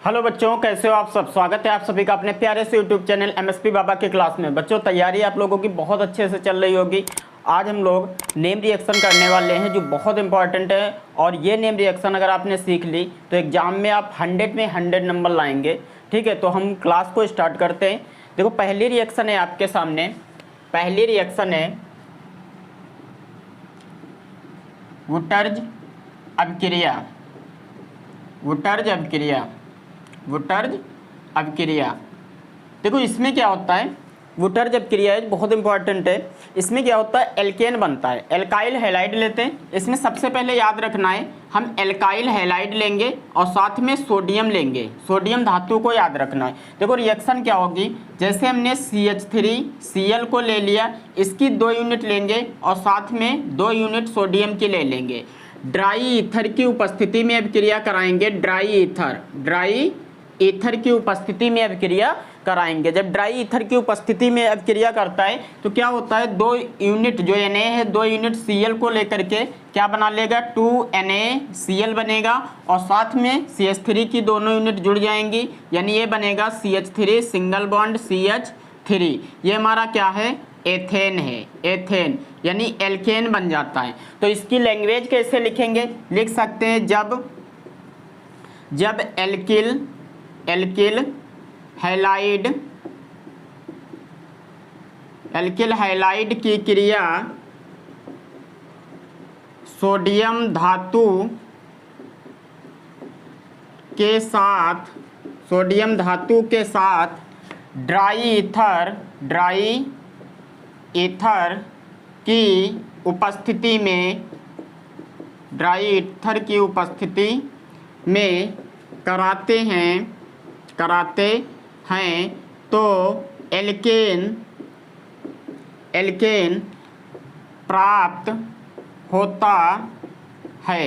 Hello बच्चों, कैसे हो आप सब। स्वागत है आप सभी का अपने प्यारे से यूट्यूब चैनल एमएसपी बाबा की क्लास में। बच्चों, तैयारी आप लोगों की बहुत अच्छे से चल रही होगी। आज हम लोग नेम रिएक्शन करने वाले हैं जो बहुत इंपॉर्टेंट है। और ये नेम रिएक्शन अगर आपने सीख ली तो एग्जाम में आप 100 में 100 नंबर लाएंगे। ठीक है, तो हम क्लास को स्टार्ट करते हैं। देखो, पहली रिएक्शन है आपके सामने। पहली रिएक्शन है वुटर्ज अभिक्रिया। वुटर्ज अभिक्रिया, वुटर्ज अभिक्रिया। देखो, इसमें क्या होता है, वुटर्ज अभिक्रिया है, बहुत इंपॉर्टेंट है। इसमें क्या होता है, एल्केन बनता है। एल्काइल हैलाइड लेते हैं। इसमें सबसे पहले याद रखना है, हम एल्काइल हैलाइड लेंगे और साथ में सोडियम लेंगे। सोडियम धातु को याद रखना है। देखो, रिएक्शन क्या होगी, जैसे हमने CH3Cl को ले लिया, इसकी 2 यूनिट लेंगे और साथ में 2 यूनिट सोडियम की ले लेंगे। ड्राई ईथर की उपस्थिति में अभिक्रिया कराएंगे। ड्राई ईथर की उपस्थिति में अभिक्रिया कराएंगे। जब ड्राई ईथर की उपस्थिति में अभिक्रिया करता है तो क्या होता है, 2 यूनिट जो Na है, 2 यूनिट Cl को लेकर के क्या बना लेगा, 2NaCl बनेगा और साथ में CH3 की दोनों यूनिट जुड़ जाएंगी, यानी ये बनेगा CH3 सिंगल बॉन्ड CH3। ये हमारा क्या है, एथेन है। एथेन यानी एल्केन बन जाता है। तो इसकी लैंग्वेज कैसे लिखेंगे, लिख सकते हैं जब एल्किल हैलाइड की क्रिया सोडियम धातु के साथ ड्राई ईथर की उपस्थिति में कराते हैं तो एल्केन प्राप्त होता है।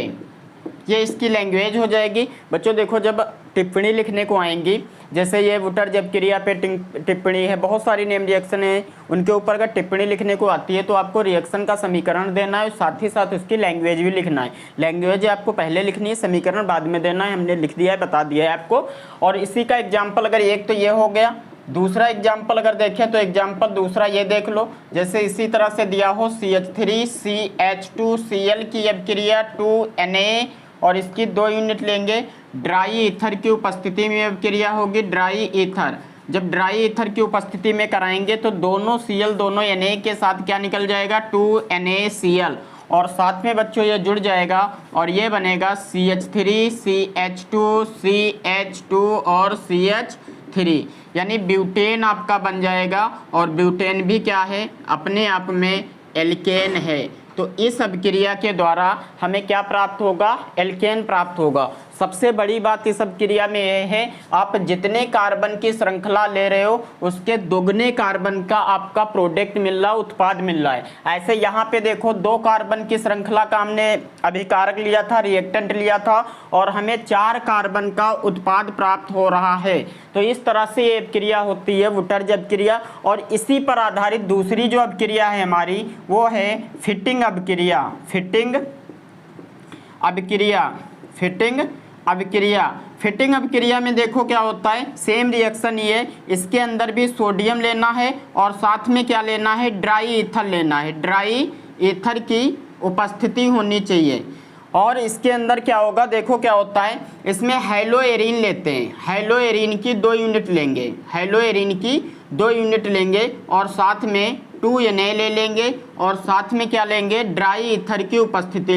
ये इसकी लैंग्वेज हो जाएगी। बच्चों देखो, जब टिप्पणी लिखने को आएंगी, जैसे ये वुटर्ज अभिक्रिया पे टिप्पणी है, बहुत सारी नेम रिएक्शन है, उनके ऊपर अगर टिप्पणी लिखने को आती है तो आपको रिएक्शन का समीकरण देना है, साथ ही साथ उसकी लैंग्वेज भी लिखना है। लैंग्वेज आपको पहले लिखनी है, समीकरण बाद में देना है। हमने लिख दिया है, बता दिया है आपको। और इसी का एग्जाम्पल अगर एक तो ये हो गया, दूसरा एग्जाम्पल अगर देखें तो एग्जाम्पल दूसरा ये देख लो। जैसे इसी तरह से दिया हो CH3CH2Cl की अभिक्रिया 2Na और इसकी 2 यूनिट लेंगे। ड्राई ईथर की उपस्थिति में अभिक्रिया होगी। जब ड्राई ईथर की उपस्थिति में कराएंगे तो दोनों Cl दोनों Na के साथ क्या निकल जाएगा, 2NaCl और साथ में बच्चों ये जुड़ जाएगा और ये बनेगा CH3CH2CH2 और CH3, यानी ब्यूटेन आपका बन जाएगा। और ब्यूटेन भी क्या है, अपने आप में एल्केन है। तो इस अभिक्रिया के द्वारा हमें क्या प्राप्त होगा, एल्केन प्राप्त होगा। सबसे बड़ी बात इस अभिक्रिया में यह है, आप जितने कार्बन की श्रृंखला ले रहे हो उसके दोगुने कार्बन का आपका प्रोडक्ट मिल रहा, उत्पाद मिल रहा है। ऐसे यहाँ पे देखो, 2 कार्बन की श्रृंखला का हमने अभिकारक लिया था, रिएक्टेंट लिया था, और हमें 4 कार्बन का उत्पाद प्राप्त हो रहा है। तो इस तरह से ये अभिक्रिया होती है, वुटर्ज अभिक्रिया। और इसी पर आधारित दूसरी जो अभिक्रिया है हमारी, वो है फिटिंग अभिक्रिया में देखो क्या होता है, सेम रिएक्शन ये, इसके अंदर भी सोडियम लेना है और साथ में क्या लेना है, ड्राई ईथर लेना है। ड्राई ईथर की उपस्थिति होनी चाहिए। और इसके अंदर क्या होगा, देखो क्या होता है, इसमें हेलोएरिन लेते हैं। हेलोएरिन की 2 यूनिट लेंगे और साथ में 2Na ले लेंगे और साथ में क्या लेंगे, ड्राई ईथर की उपस्थिति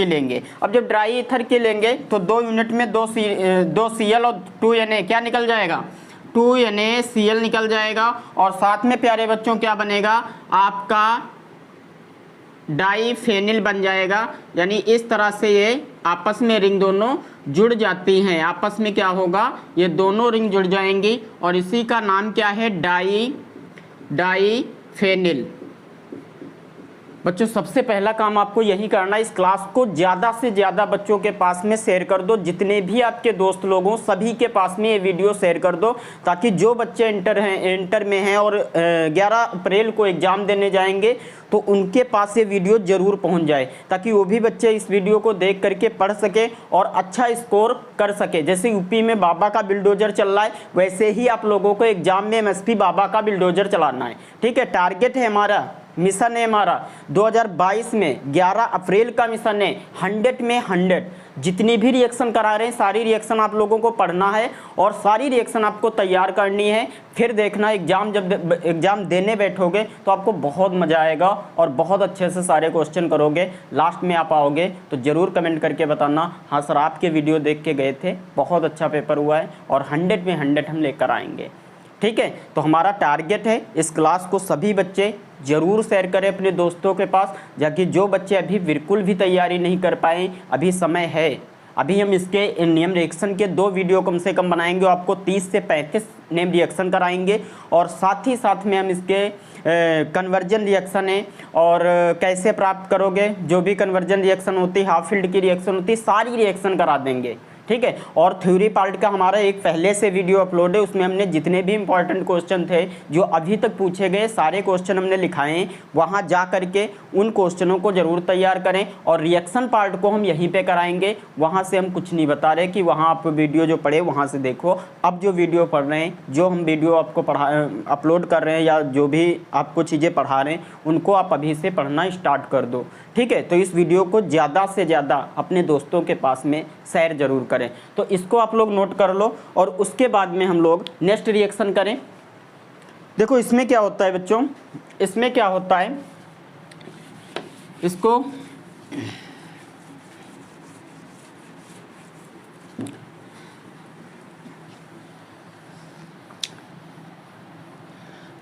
लेंगे। अब जब ड्राई ईथर की लेंगे तो 2 यूनिट में 2 Cl और 2Na क्या निकल जाएगा, 2NaCl निकल जाएगा। और साथ में प्यारे बच्चों क्या बनेगा, आपका डाईफेनिल बन जाएगा। यानी इस तरह से ये आपस में रिंग दोनों जुड़ जाती हैं। आपस में क्या होगा, ये दोनों रिंग जुड़ जाएंगी और इसी का नाम क्या है, डाईफेनिल। बच्चों सबसे पहला काम आपको यही करना है, इस क्लास को ज़्यादा से ज़्यादा बच्चों के पास में शेयर कर दो। जितने भी आपके दोस्त लोग हों सभी के पास में ये वीडियो शेयर कर दो, ताकि जो बच्चे इंटर में हैं और 11 अप्रैल को एग्ज़ाम देने जाएंगे तो उनके पास ये वीडियो ज़रूर पहुंच जाए, ताकि वो भी बच्चे इस वीडियो को देख करके पढ़ सके और अच्छा स्कोर कर सके। जैसे यूपी में बाबा का बिल्डोजर चल रहा है, वैसे ही आप लोगों को एग्जाम में एमएसपी बाबा का बिल्डोजर चलाना है। ठीक है, टारगेट है हमारा, मिशन है हमारा 2022 में 11 अप्रैल का मिशन है। 100 में 100 जितनी भी रिएक्शन करा रहे हैं सारी रिएक्शन आप लोगों को पढ़ना है और सारी रिएक्शन आपको तैयार करनी है। फिर देखना एग्जाम, जब एग्जाम देने बैठोगे तो आपको बहुत मज़ा आएगा और बहुत अच्छे से सारे क्वेश्चन करोगे। लास्ट में आप आओगे तो ज़रूर कमेंट करके बताना, हाँ सर आपके वीडियो देख के गए थे, बहुत अच्छा पेपर हुआ है और 100 में 100 हम लेकर आएंगे। ठीक है, तो हमारा टारगेट है इस क्लास को सभी बच्चे ज़रूर शेयर करें अपने दोस्तों के पास, जाकि जो बच्चे अभी बिल्कुल भी तैयारी नहीं कर पाए, अभी समय है। अभी हम इसके नेम रिएक्शन के 2 वीडियो कम से कम बनाएंगे, आपको 30 से 35 नेम रिएक्शन कराएंगे और साथ ही साथ में हम इसके कन्वर्जन रिएक्शन है और कैसे प्राप्त करोगे, जो भी कन्वर्जन रिएक्शन होती है, हाफ फील्ड की रिएक्शन होती है, सारी रिएक्शन करा देंगे। ठीक है, और थ्योरी पार्ट का हमारा एक पहले से वीडियो अपलोड है, उसमें हमने जितने भी इंपॉर्टेंट क्वेश्चन थे जो अभी तक पूछे गए सारे क्वेश्चन हमने लिखाए हैं। वहाँ जा करके उन क्वेश्चनों को ज़रूर तैयार करें और रिएक्शन पार्ट को हम यहीं पे कराएंगे। वहाँ से हम कुछ नहीं बता रहे कि वहाँ आप वीडियो जो पढ़े वहाँ से देखो। अब जो वीडियो पढ़ रहे हैं, जो हम वीडियो आपको अपलोड कर रहे हैं या जो भी आपको चीज़ें पढ़ा रहे हैं, उनको आप अभी से पढ़ना स्टार्ट कर दो। ठीक है, तो इस वीडियो को ज़्यादा से ज़्यादा अपने दोस्तों के पास में शेयर ज़रूर करें। तो इसको आप लोग नोट कर लो और उसके बाद में हम लोग नेक्स्ट रिएक्शन करें। देखो इसमें क्या होता है बच्चों, इसमें क्या होता है, इसको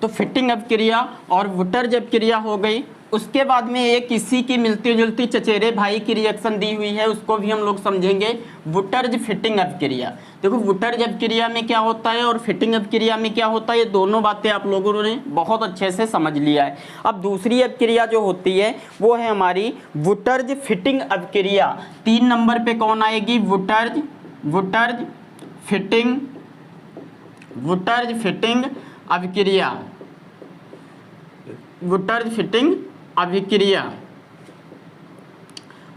तो फिटिंग अपक्रिया और वुटर्ज अपक्रिया हो गई। उसके बाद में एक इसी की मिलती जुलती चचेरे भाई की रिएक्शन दी हुई है, उसको भी हम लोग समझेंगे, वुटर्ज फिटिंग अपक्रिया। देखो वुटर्ज अपक्रिया में क्या होता है और फिटिंग अपक्रिया में क्या होता है, ये दोनों बातें आप लोगों ने बहुत अच्छे से समझ लिया है। अब दूसरी अपक्रिया जो होती है वो है हमारी वुटर्ज फिटिंग अपक्रिया। 3 नंबर पे कौन आएगी, वुटर्ज फिटिंग अभिक्रिया, वुटर्ज फिटिंग अभिक्रिया।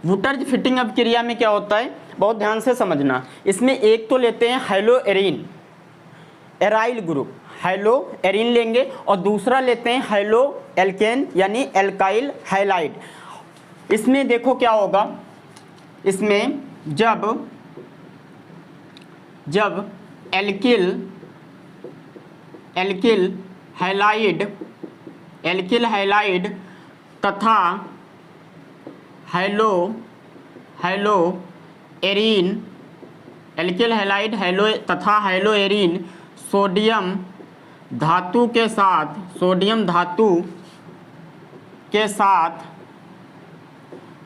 वुटर्ज फिटिंग अभिक्रिया में क्या होता है, बहुत ध्यान से समझना। इसमें एक तो लेते हैं hello arene, aryl group, hello arene लेंगे, और दूसरा लेते हैं हेलो एल्केन यानी एल्काइल हैलाइड। इसमें देखो क्या होगा, इसमें जब एल्किल हैलाइड तथा हेलो एरीन, एल्किल हैलाइड तथा हेलो एरीन सोडियम धातु के साथ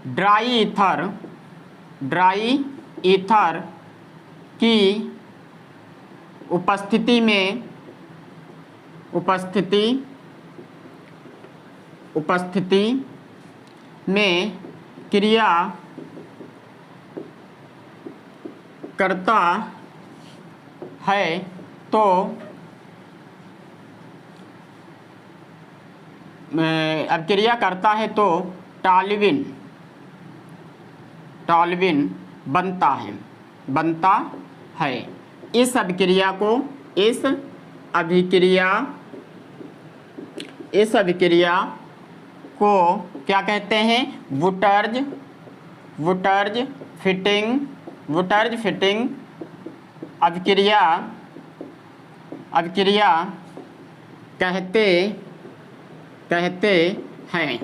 ड्राई ईथर की उपस्थिति में क्रिया करता है तो अभिक्रिया करता है तो टॉल्यूइन बनता है। इस अभिक्रिया को क्या कहते हैं, वुटर्ज फिटिंग अभिक्रिया कहते हैं।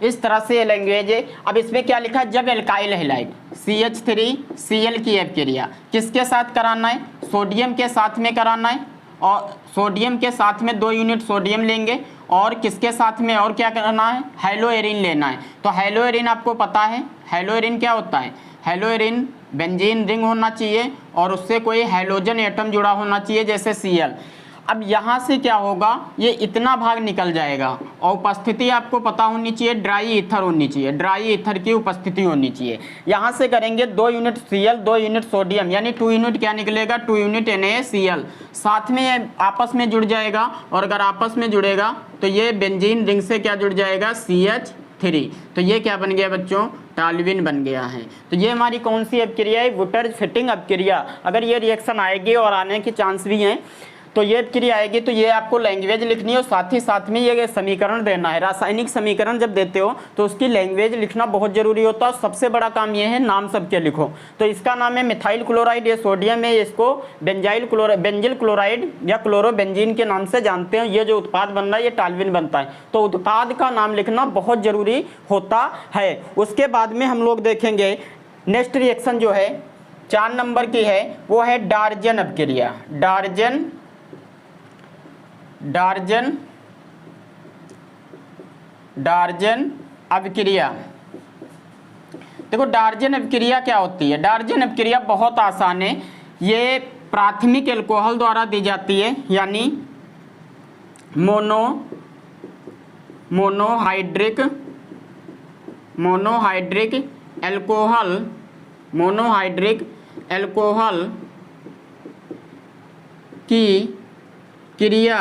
इस तरह से ये लैंग्वेज है। अब इसमें क्या लिखा है, जब एल्काइल हैलाइड CH3Cl की अभिक्रिया किसके साथ कराना है, सोडियम के साथ में कराना है, और सोडियम के साथ में 2 यूनिट सोडियम लेंगे, और किसके साथ में और क्या करना है, हेलो एरीन लेना है। तो हेलो एरीन आपको पता है, हेलो एरीन क्या होता है, हेलो एरीन बेंजीन रिंग होना चाहिए और उससे कोई हाइड्रोजन एटम जुड़ा होना चाहिए जैसे Cl। अब यहाँ से क्या होगा, ये इतना भाग निकल जाएगा और उपस्थिति आपको पता होनी चाहिए, ड्राई ईथर होनी चाहिए, ड्राई ईथर की उपस्थिति होनी चाहिए। यहाँ से करेंगे 2 यूनिट Cl 2 यूनिट सोडियम, यानी 2 यूनिट क्या निकलेगा, 2 यूनिट NaCl, साथ में आपस में जुड़ जाएगा, और अगर आपस में जुड़ेगा तो ये बेंजीन रिंग से क्या जुड़ जाएगा, CH3, तो ये क्या बन गया बच्चों, टॉल्यूइन बन गया है। तो ये हमारी कौन सी अपक्रिया है, वुटर्ज फिटिंग अपक्रिया। अगर ये रिएक्शन आएगी और आने के चांस भी हैं, तो ये अपक्रिया आएगी तो ये आपको लैंग्वेज लिखनी है, और साथ में ये समीकरण देना है। रासायनिक समीकरण जब देते हो तो उसकी लैंग्वेज लिखना बहुत जरूरी होता है, और सबसे बड़ा काम ये है नाम सबके लिखो। तो इसका नाम है मिथाइल क्लोराइड, ये सोडियम है, इसको बेंजिल क्लोराइड या क्लोरोबेंजीन के नाम से जानते हैं। ये जो उत्पाद बन रहा है ये टॉल्यूइन बनता है, तो उत्पाद का नाम लिखना बहुत जरूरी होता है। उसके बाद में हम लोग देखेंगे नेक्स्ट रिएक्शन जो है 4 नंबर की है, वो है डार्जन अपक्रिया। डार्जन अपक्रिया। देखो डार्जन अपक्रिया क्या होती है, डार्जन अपक्रिया बहुत आसान है। ये प्राथमिक एल्कोहल द्वारा दी जाती है, यानी मोनोहाइड्रिक एल्कोहल की क्रिया,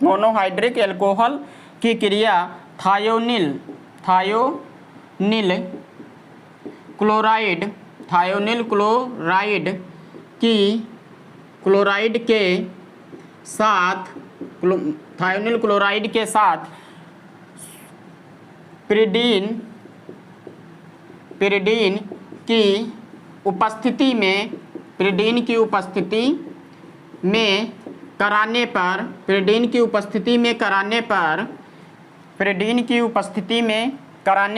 मोनोहाइड्रिक एल्कोहल की क्रिया थायोनिल क्लोराइड के साथ पिरिडीन की उपस्थिति में कराने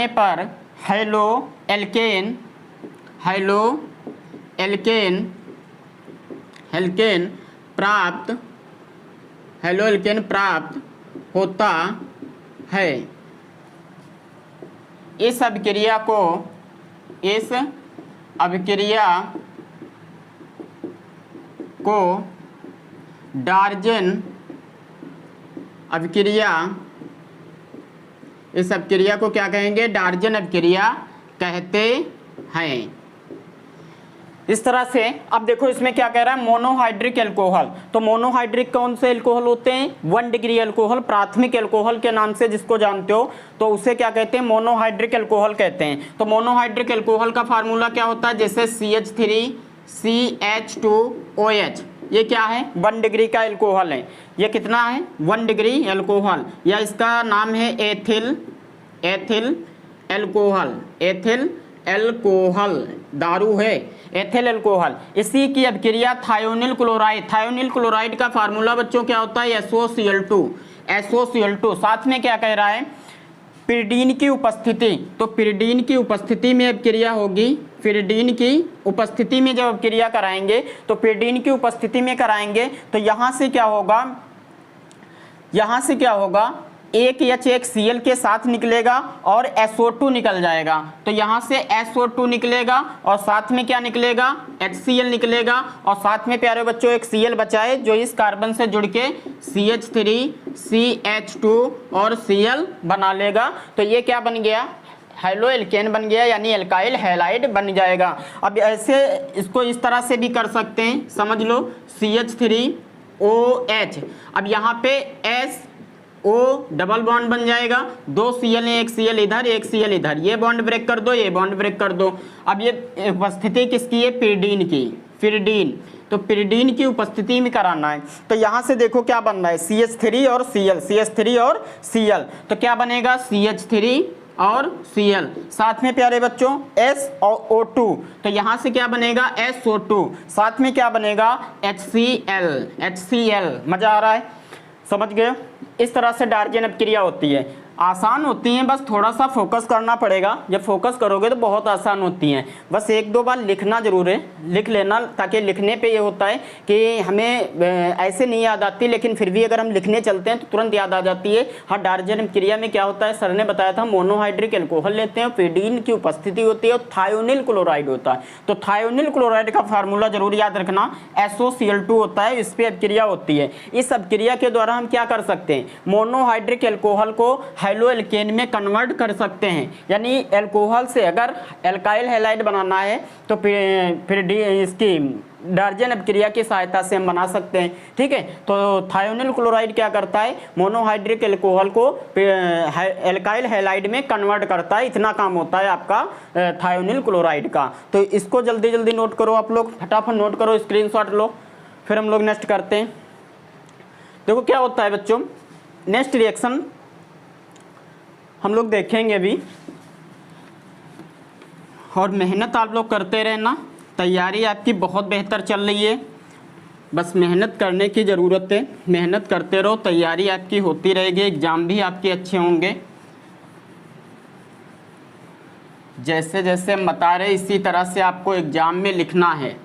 पर हेलो एल्केन प्राप्त होता है। इस अभिक्रिया को डार्जन अभिक्रिया, इस अभिक्रिया को क्या कहेंगे, डार्जन अभिक्रिया कहते हैं। इस तरह से अब देखो इसमें क्या कह रहा है, मोनोहाइड्रिक एल्कोहल। तो मोनोहाइड्रिक कौन से एल्कोहल होते हैं, 1 डिग्री एल्कोहल, प्राथमिक एल्कोहल के नाम से जिसको जानते हो, तो उसे क्या कहते हैं, मोनोहाइड्रिक एल्कोहल कहते हैं। तो मोनोहाइड्रिक एल्कोहल का फार्मूला क्या होता है, जैसे CH3CH2OH, ये क्या है, 1 डिग्री का एल्कोहल है। ये कितना है, 1 डिग्री एल्कोहल, या इसका नाम है एथिल एल्कोहल, दारू है, एथिल एल्कोहल। इसी की अभिक्रिया थायोनिल क्लोराइड का फार्मूला बच्चों क्या होता है, SOCl2। साथ में क्या कह रहा है, पिरिडीन की उपस्थिति, तो पिरिडीन की उपस्थिति में अभिक्रिया होगी। पिरिडीन की उपस्थिति में जब अभिक्रिया कराएंगे तो पिरिडीन की उपस्थिति में कराएंगे, तो यहाँ से क्या होगा, एक HCl के साथ निकलेगा और SO2 निकल जाएगा। तो यहाँ से SO2 निकलेगा और साथ में क्या निकलेगा, HCl निकलेगा, और साथ में प्यारे बच्चों एक Cl बचा है जो इस कार्बन से जुड़ के CH3 CH2 और Cl बना लेगा। तो ये क्या बन गया, हेलो एल्केन बन गया, यानी एल्काइल हैलाइड बन जाएगा। अब ऐसे इसको इस तरह से भी कर सकते हैं, समझ लो, CH3OH, अब यहाँ पे SO डबल बॉन्ड बन जाएगा, 2 Cl है, एक Cl इधर एक Cl इधर, ये बॉन्ड ब्रेक कर दो, ये बॉन्ड ब्रेक कर दो। अब ये उपस्थिति किसकी है, पिरिडीन की, तो पिरिडीन की उपस्थिति में कराना है। तो यहाँ से देखो क्या बन रहा है, CH3 और Cl, तो क्या बनेगा, CH3 और Cl, साथ में प्यारे बच्चों SO2, तो यहाँ से क्या बनेगा, SO2, साथ में क्या बनेगा, HCl। मजा आ रहा है, समझ गए। इस तरह से डार्जन अपक्रिया होती है। आसान होती हैं, बस थोड़ा सा फोकस करना पड़ेगा। जब फोकस करोगे तो बहुत आसान होती हैं। बस एक दो बार लिखना ज़रूर है, लिख लेना, ताकि लिखने पे ये होता है कि हमें ऐसे नहीं याद आती, लेकिन फिर भी अगर हम लिखने चलते हैं तो तुरंत याद आ जाती है। हाँ, डार्जन क्रिया में क्या होता है, सर ने बताया था, मोनोहाइड्रिक एल्कोहल लेते हैं, पीडीन की उपस्थिति होती है और थायोनिल क्लोराइड होता है। तो थायोनिल क्लोराइड का फार्मूला जरूर याद रखना, SOCl2 होता है, इस पर अपक्रिया होती है। इस अपक्रिया के द्वारा हम क्या कर सकते हैं, मोनोहाइड्रिक एल्कोहल को हेलो एल्केन में कन्वर्ट कर सकते हैं। यानी एल्कोहल से अगर एल्काइल हैलाइड बनाना है तो फिर इसकी डार्जन अपक्रिया की सहायता से हम बना सकते हैं। ठीक है, तो थायोनिल क्लोराइड क्या करता है, मोनोहाइड्रिक एल्कोहल को एल्काइल हैलाइड में कन्वर्ट करता है। इतना काम होता है आपका थायोनिल क्लोराइड का। तो इसको जल्दी जल्दी नोट करो, आप लोग फटाफट नोट करो, स्क्रीनशॉट लो, फिर हम लोग नेक्स्ट करते हैं। देखो क्या होता है बच्चों, नेक्स्ट रिएक्शन हम लोग देखेंगे अभी, और मेहनत आप लोग करते रहना। तैयारी आपकी बहुत बेहतर चल रही है, बस मेहनत करने की ज़रूरत है। मेहनत करते रहो, तैयारी आपकी होती रहेगी, एग्ज़ाम भी आपके अच्छे होंगे। जैसे जैसे हम बता रहे इसी तरह से आपको एग्ज़ाम में लिखना है।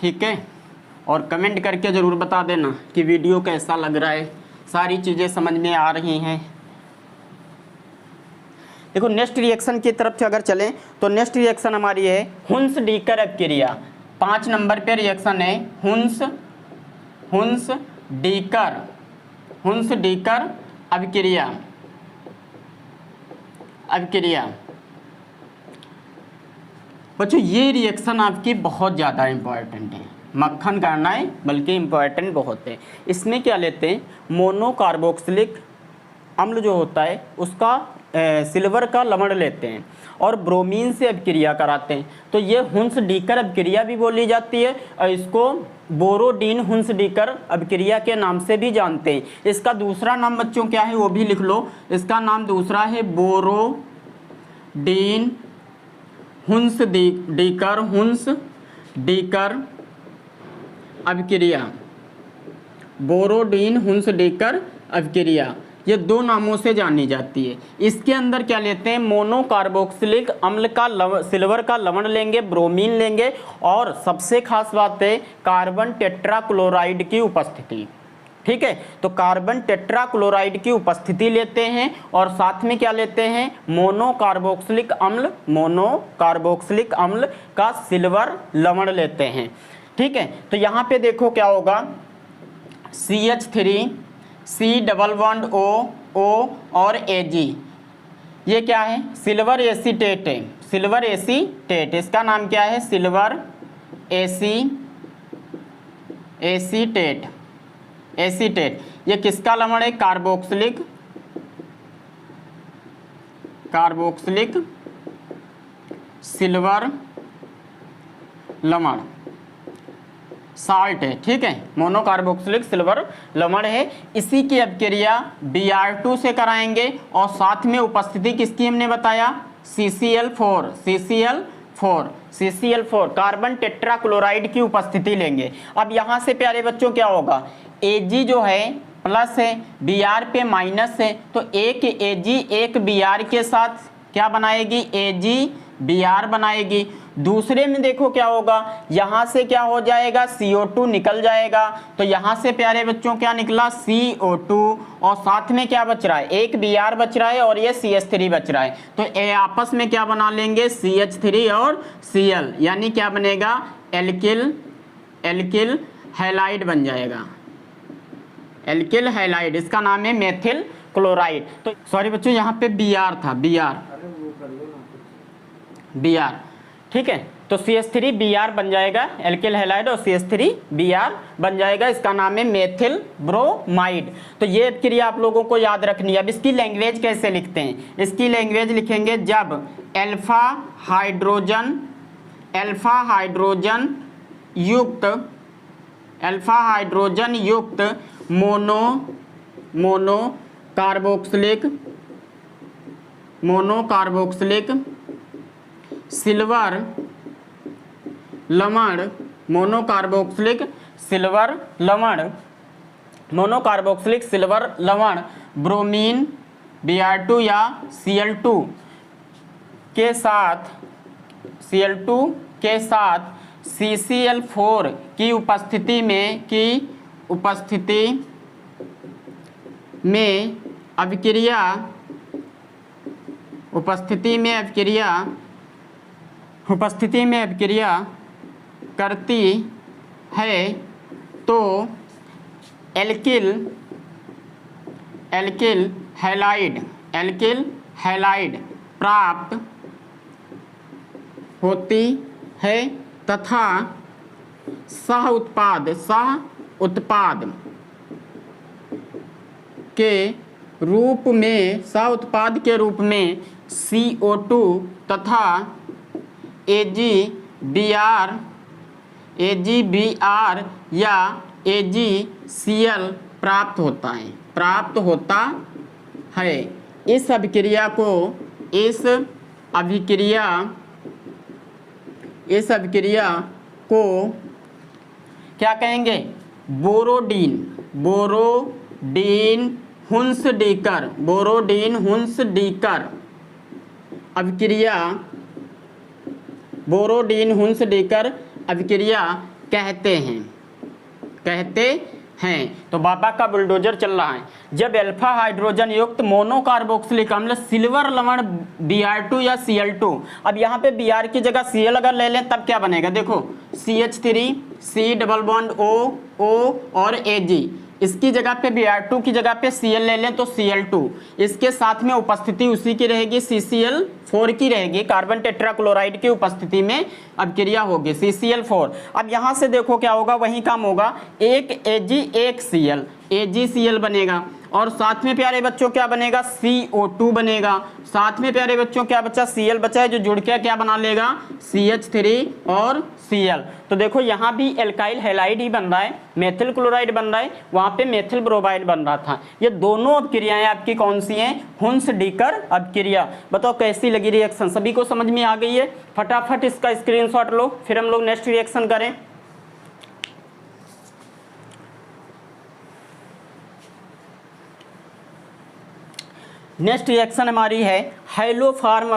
ठीक है, और कमेंट करके ज़रूर बता देना कि वीडियो कैसा लग रहा है, सारी चीज़ें समझ में आ रही हैं। देखो नेक्स्ट रिएक्शन की तरफ से अगर चलें तो नेक्स्ट रिएक्शन हमारी है हुन्स डीकर अपक्रिया। 5 नंबर पे रिएक्शन है हुन्स डीकर अपक्रिया। बच्चों ये रिएक्शन आपकी बहुत ज़्यादा इम्पॉर्टेंट है, मक्खन करना है बल्कि इम्पॉर्टेंट बहुत है। इसमें क्या लेते हैं, मोनोकार्बोक्सिलिक अम्ल जो होता है उसका सिल्वर का लवण लेते हैं और ब्रोमीन से अपक्रिया कराते हैं। तो ये हुन्स डीकर अपक्रिया भी बोली जाती है और इसको बोरोडीन हुन्स डीकर अपक्रिया के नाम से भी जानते हैं। इसका दूसरा नाम बच्चों क्या है वो भी लिख लो, इसका नाम दूसरा है बोरोडीन हुन्स डीकर अपक्रिया। बोरोडीन हुन्स डीकर अपक्रिया ये 2 नामों से जानी जाती है। इसके अंदर क्या लेते हैं, मोनोकार्बोक्सिलिक अम्ल का सिल्वर का लवण लेंगे, ब्रोमीन लेंगे, और सबसे खास बात है कार्बन टेट्राक्लोराइड की उपस्थिति। ठीक है, तो कार्बन टेट्राक्लोराइड की उपस्थिति लेते हैं और साथ में क्या लेते हैं, मोनोकार्बोक्सिलिक अम्ल का सिल्वर लवण लेते हैं। ठीक है, तो यहाँ पे देखो क्या होगा, CH3 C double bond O और Ag, ये क्या है, सिल्वर एसीटेट है, सिल्वर एसीटेट। इसका नाम क्या है, सिल्वर एसीटेट। ये किसका लवण है, कार्बोक्सिलिक सिल्वर लवण, साल्ट है। ठीक है, मोनोकार्बोक्सिलिक सिल्वर लवण है। इसी की अपक्रिया Br2 से कराएंगे और साथ में उपस्थिति किसकी हमने बताया, CCl4 कार्बन टेट्राक्लोराइड की उपस्थिति लेंगे। अब यहाँ से प्यारे बच्चों क्या होगा, Ag जो है प्लस है, Br पे माइनस है, तो एक Ag एक Br के साथ क्या बनाएगी, AgBr बनाएगी। दूसरे में देखो क्या होगा, यहाँ से क्या हो जाएगा, CO2 निकल जाएगा। तो यहाँ से प्यारे बच्चों क्या निकला, CO2, और साथ में क्या बच रहा है, एक Br बच रहा है और ये CH3 बच रहा है। तो ये आपस में क्या बना लेंगे, CH3 और Cl, यानी क्या बनेगा, एल्किल हैलाइड बन जाएगा, एल्किल हैलाइड। इसका नाम है मेथिल क्लोराइड। तो सॉरी बच्चों यहाँ पे Br था, Br। ठीक है, तो CH3Br बन जाएगा, एल्किल हैलाइड और CH3Br बन जाएगा। इसका नाम है मेथिल ब्रोमाइड। तो ये अपक्रिया आप लोगों को याद रखनी है। अब इसकी लैंग्वेज कैसे लिखते हैं, इसकी लैंग्वेज लिखेंगे जब अल्फा हाइड्रोजन युक्त मोनोकार्बोक्सिलिक सिल्वर लवण, मोनोकार्बोक्सिलिक सिल्वर लवण ब्रोमीन Br2 या Cl2 के साथ CCl4 की उपस्थिति में अभिक्रिया करती है तो एल्किल हैलाइड प्राप्त होती है तथा सह उत्पाद के रूप में CO2 तथा AgBr या AgCl प्राप्त होता है। इस अभिक्रिया को क्या कहेंगे? बोरोडीन हुंसडीकर अभिक्रिया कहते हैं। तो बाबा का बुलडोजर चल रहा है। जब अल्फा हाइड्रोजन युक्त मोनो कार्बोक्सिलिक अम्ल सिल्वर लवण Br2 या Cl2, अब यहाँ पे Br की जगह Cl अगर ले लें तब क्या बनेगा? देखो CH3 C double bond O और Ag, इसकी जगह पे Br2 की जगह पे Cl ले लें तो Cl2, इसके साथ में उपस्थिति उसी की रहेगी CCl4 की रहेगी, कार्बन टेट्राक्लोराइड की उपस्थिति में अभिक्रिया होगी CCl4। अब यहाँ से देखो क्या होगा, वही काम होगा, एक Ag एक Cl, AgCl बनेगा और साथ में प्यारे बच्चों क्या बनेगा? CO2 बनेगा। साथ में प्यारे बच्चों क्या बचा? Cl बचा है, जो जुड़ के क्या बना लेगा? CH3 और Cl। तो देखो यहाँ भी एल्काइल हैलाइड ही बन रहा है, मेथिल क्लोराइड बन रहा है, वहाँ पे मेथिल ब्रोमाइड बन रहा था। ये दोनों अभिक्रियाएं आपकी कौन सी हैं? हुंसडीकर अभिक्रिया। बताओ कैसी लगी रिएक्शन? सभी को समझ में आ गई है? फटाफट इसका स्क्रीनशॉट लो, फिर हम लोग नेक्स्ट रिएक्शन करें। नेक्स्ट रिएक्शन हमारी है हैलोफॉर्म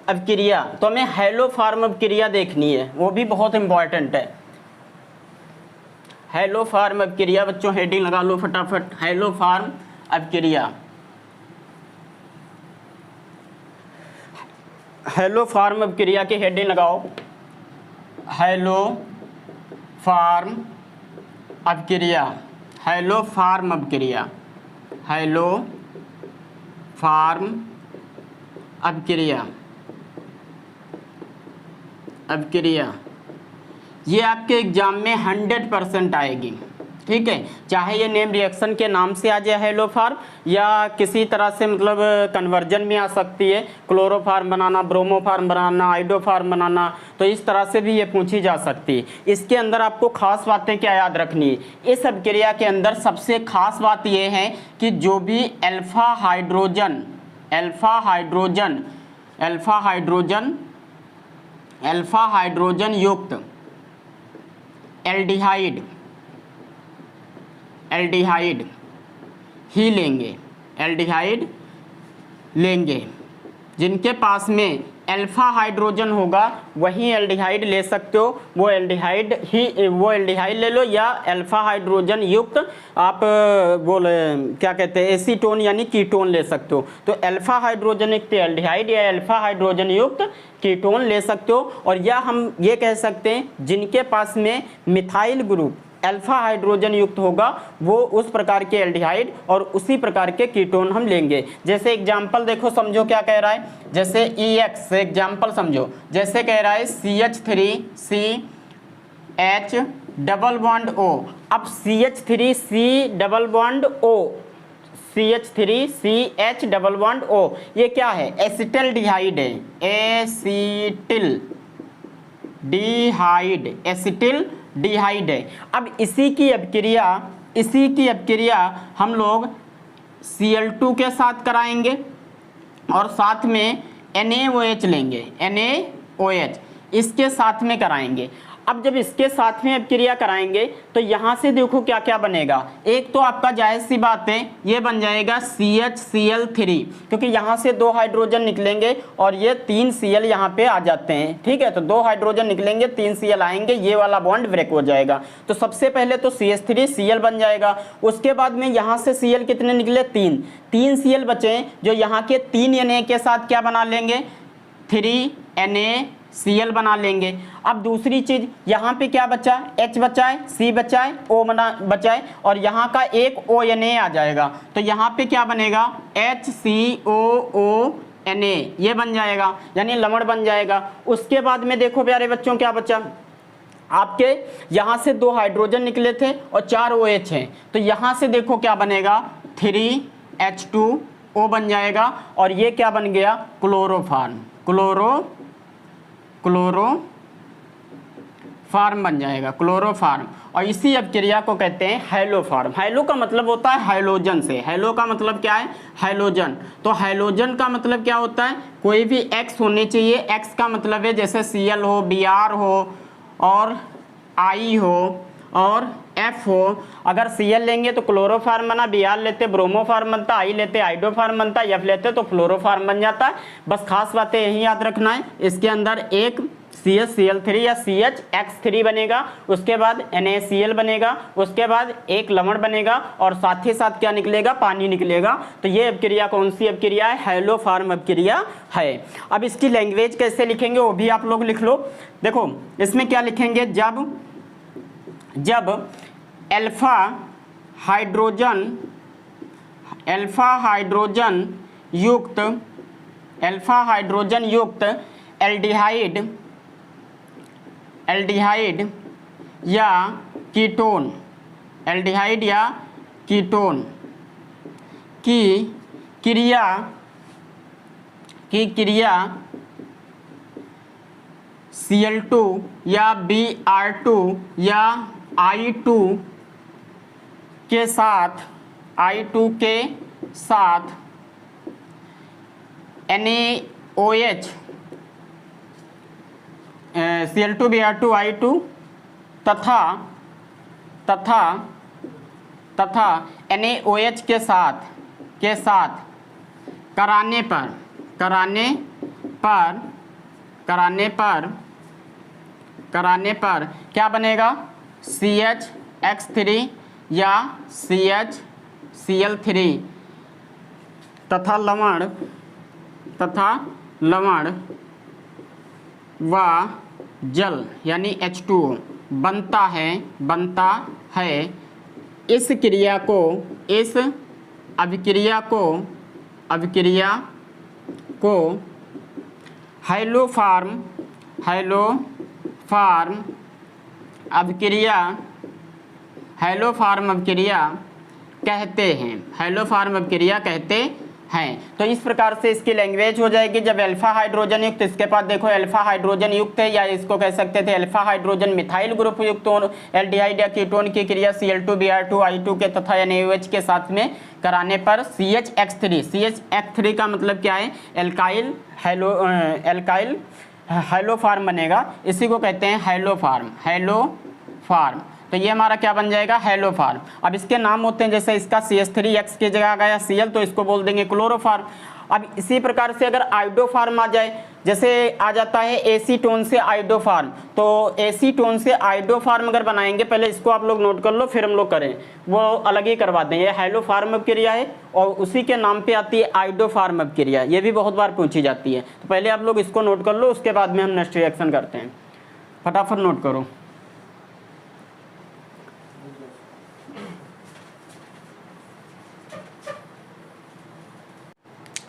अभिक्रिया। तो हमें हैलोफॉर्म अभिक्रिया देखनी है, वो भी बहुत इंपॉर्टेंट है। हैलोफॉर्म अभिक्रिया बच्चों हेडिंग लगा लो फटाफट, हैलोफॉर्म अभिक्रिया। हैलोफॉर्म अभिक्रिया की हेडिंग लगाओ, हैलोफॉर्म अभिक्रिया। हैलोफॉर्म अभिक्रिया ये आपके एग्जाम में 100% आएगी, ठीक है। चाहे ये नेम रिएक्शन के नाम से आ जाए हैलोफॉर्म, या किसी तरह से मतलब कन्वर्जन में आ सकती है, क्लोरोफॉर्म बनाना, ब्रोमोफॉर्म बनाना, आइडोफॉर्म बनाना, तो इस तरह से भी ये पूछी जा सकती है। इसके अंदर आपको खास बातें क्या याद रखनी है? इस अभिक्रिया के अंदर सबसे खास बात ये है कि जो भी अल्फा हाइड्रोजन युक्त एल्डिहाइड ही लेंगे, जिनके पास में अल्फा हाइड्रोजन होगा वही एल्डिहाइड ले सकते हो, वो एल्डिहाइड ले लो, या अल्फा हाइड्रोजन युक्त आप क्या कहते हैं एसीटोन यानी कीटोन ले सकते हो। तो अल्फा हाइड्रोजन युक्त एल्डिहाइड या अल्फा हाइड्रोजन युक्त कीटोन ले सकते हो। और या हम ये कह सकते हैं जिनके पास में मिथाइल ग्रुप अल्फा हाइड्रोजन युक्त होगा वो उस प्रकार के एल्डिहाइड और उसी प्रकार के कीटोन हम लेंगे। जैसे एग्जांपल देखो, समझो क्या कह रहा है, जैसे EX से एग्जांपल समझो, जैसे कह रहा है CH3CH डबल बॉन्ड O। अब CH3C double bond O, CH3CH double bond O, ये क्या है? एसिटल्डिहाइड है, एसिटिल्डिहाइड है। अब इसी की अभिक्रिया हम लोग Cl2 के साथ कराएंगे और साथ में NaOH लेंगे, NaOH इसके साथ में कराएंगे। अब जब इसके साथ में अभिक्रिया कराएंगे तो यहाँ से देखो क्या क्या बनेगा। एक तो आपका जायज़ सी बात है ये बन जाएगा CHCl3, क्योंकि यहाँ से 2 हाइड्रोजन निकलेंगे और ये 3 Cl यहाँ पे आ जाते हैं, ठीक है। तो 2 हाइड्रोजन निकलेंगे 3 Cl आएंगे, ये वाला बॉन्ड ब्रेक हो जाएगा। तो सबसे पहले तो CH3Cl बन जाएगा। उसके बाद में यहाँ से Cl कितने निकले, 3 Cl बचे, जो यहाँ के 3 Na के साथ क्या बना लेंगे, 3NaCl बना लेंगे। अब दूसरी चीज यहाँ पे क्या बचा, H बचा है, C बचा है, O बचा है और यहाँ का एक ONa आ जाएगा। तो यहाँ पे क्या बनेगा, HCOONa, ये बन जाएगा, यानी लवण बन जाएगा। उसके बाद में देखो प्यारे बच्चों क्या बचा, आपके यहाँ से 2 हाइड्रोजन निकले थे और 4 OH हैं, तो यहाँ से देखो क्या बनेगा, 3H2O बन जाएगा और ये क्या बन गया, क्लोरोफार्म, क्लोरोफार्म बन जाएगा, क्लोरोफार्म। और इसी अभिक्रिया को कहते हैं हैलोफार्म। हैलो का मतलब होता है हाइड्रोजन से, हैलो का मतलब क्या है, हाइड्रोजन। तो हाइड्रोजन का मतलब क्या होता है, कोई भी X होने चाहिए। X का मतलब है जैसे Cl हो, Br हो और I हो और F हो। अगर Cl लेंगे तो क्लोरोफार्म बना, Br लेते ब्रोमोफार्म बनता, I लेते आइडोफार्म बनता, F लेते तो फ्लोरोफार्म बन जाता है। बस खास बातें यही याद रखना है, इसके अंदर एक CHCl3 या CHX3 बनेगा, उसके बाद NaCl बनेगा, उसके बाद एक लवण बनेगा और साथ ही साथ क्या निकलेगा, पानी निकलेगा। तो ये अभिक्रिया कौन सी अभिक्रिया है, हैलोफार्म अभिक्रिया है। अब इसकी लैंग्वेज कैसे लिखेंगे वो भी आप लोग लिख लो। देखो इसमें क्या लिखेंगे, जब अल्फा हाइड्रोजन युक्त एल्डिहाइड या कीटोन की क्रिया Cl2 या Br2 या I2 के साथ NaOH Cl2 Br2 I2 तथा NaOH के साथ कराने पर क्या बनेगा, CHX3 या CHCl3 तथा लवण व जल यानी H2O बनता है। इस अभिक्रिया को हैलोफार्म अभिक्रिया कहते हैं। तो इस प्रकार से इसकी लैंग्वेज हो जाएगी। जब अल्फा हाइड्रोजन युक्त, इसके पास देखो अल्फा हाइड्रोजन युक्त है, या इसको कह सकते थे अल्फा हाइड्रोजन मिथाइल ग्रुप युक्त एल्डिहाइड या कीटोन की क्रिया Cl2 Br2 I2 के तथा NaOH के साथ में कराने पर CHX3 का मतलब क्या है, एल्काइल हैलोफार्म बनेगा। इसी को कहते हैं हैलोफार्म। तो ये हमारा क्या बन जाएगा, हैलोफार्म। अब इसके नाम होते हैं, जैसे इसका CH3X की जगह आ गया Cl, तो इसको बोल देंगे क्लोरोफार्म। अब इसी प्रकार से अगर आइडोफार्म आ जाए, जैसे आ जाता है एसीटोन से आइडोफार्म, तो एसीटोन से आइडोफार्म अगर बनाएंगे, पहले इसको आप लोग नोट कर लो फिर हम लोग करें, वो अलग ही करवा दें। ये हैलोफार्म अभिक्रिया है और उसी के नाम पे आती है आइडोफार्म अभिक्रिया, ये भी बहुत बार पूछी जाती है। तो पहले आप लोग इसको नोट कर लो, उसके बाद में हम नेक्स्ट रिएक्शन करते हैं। फटाफट नोट करो।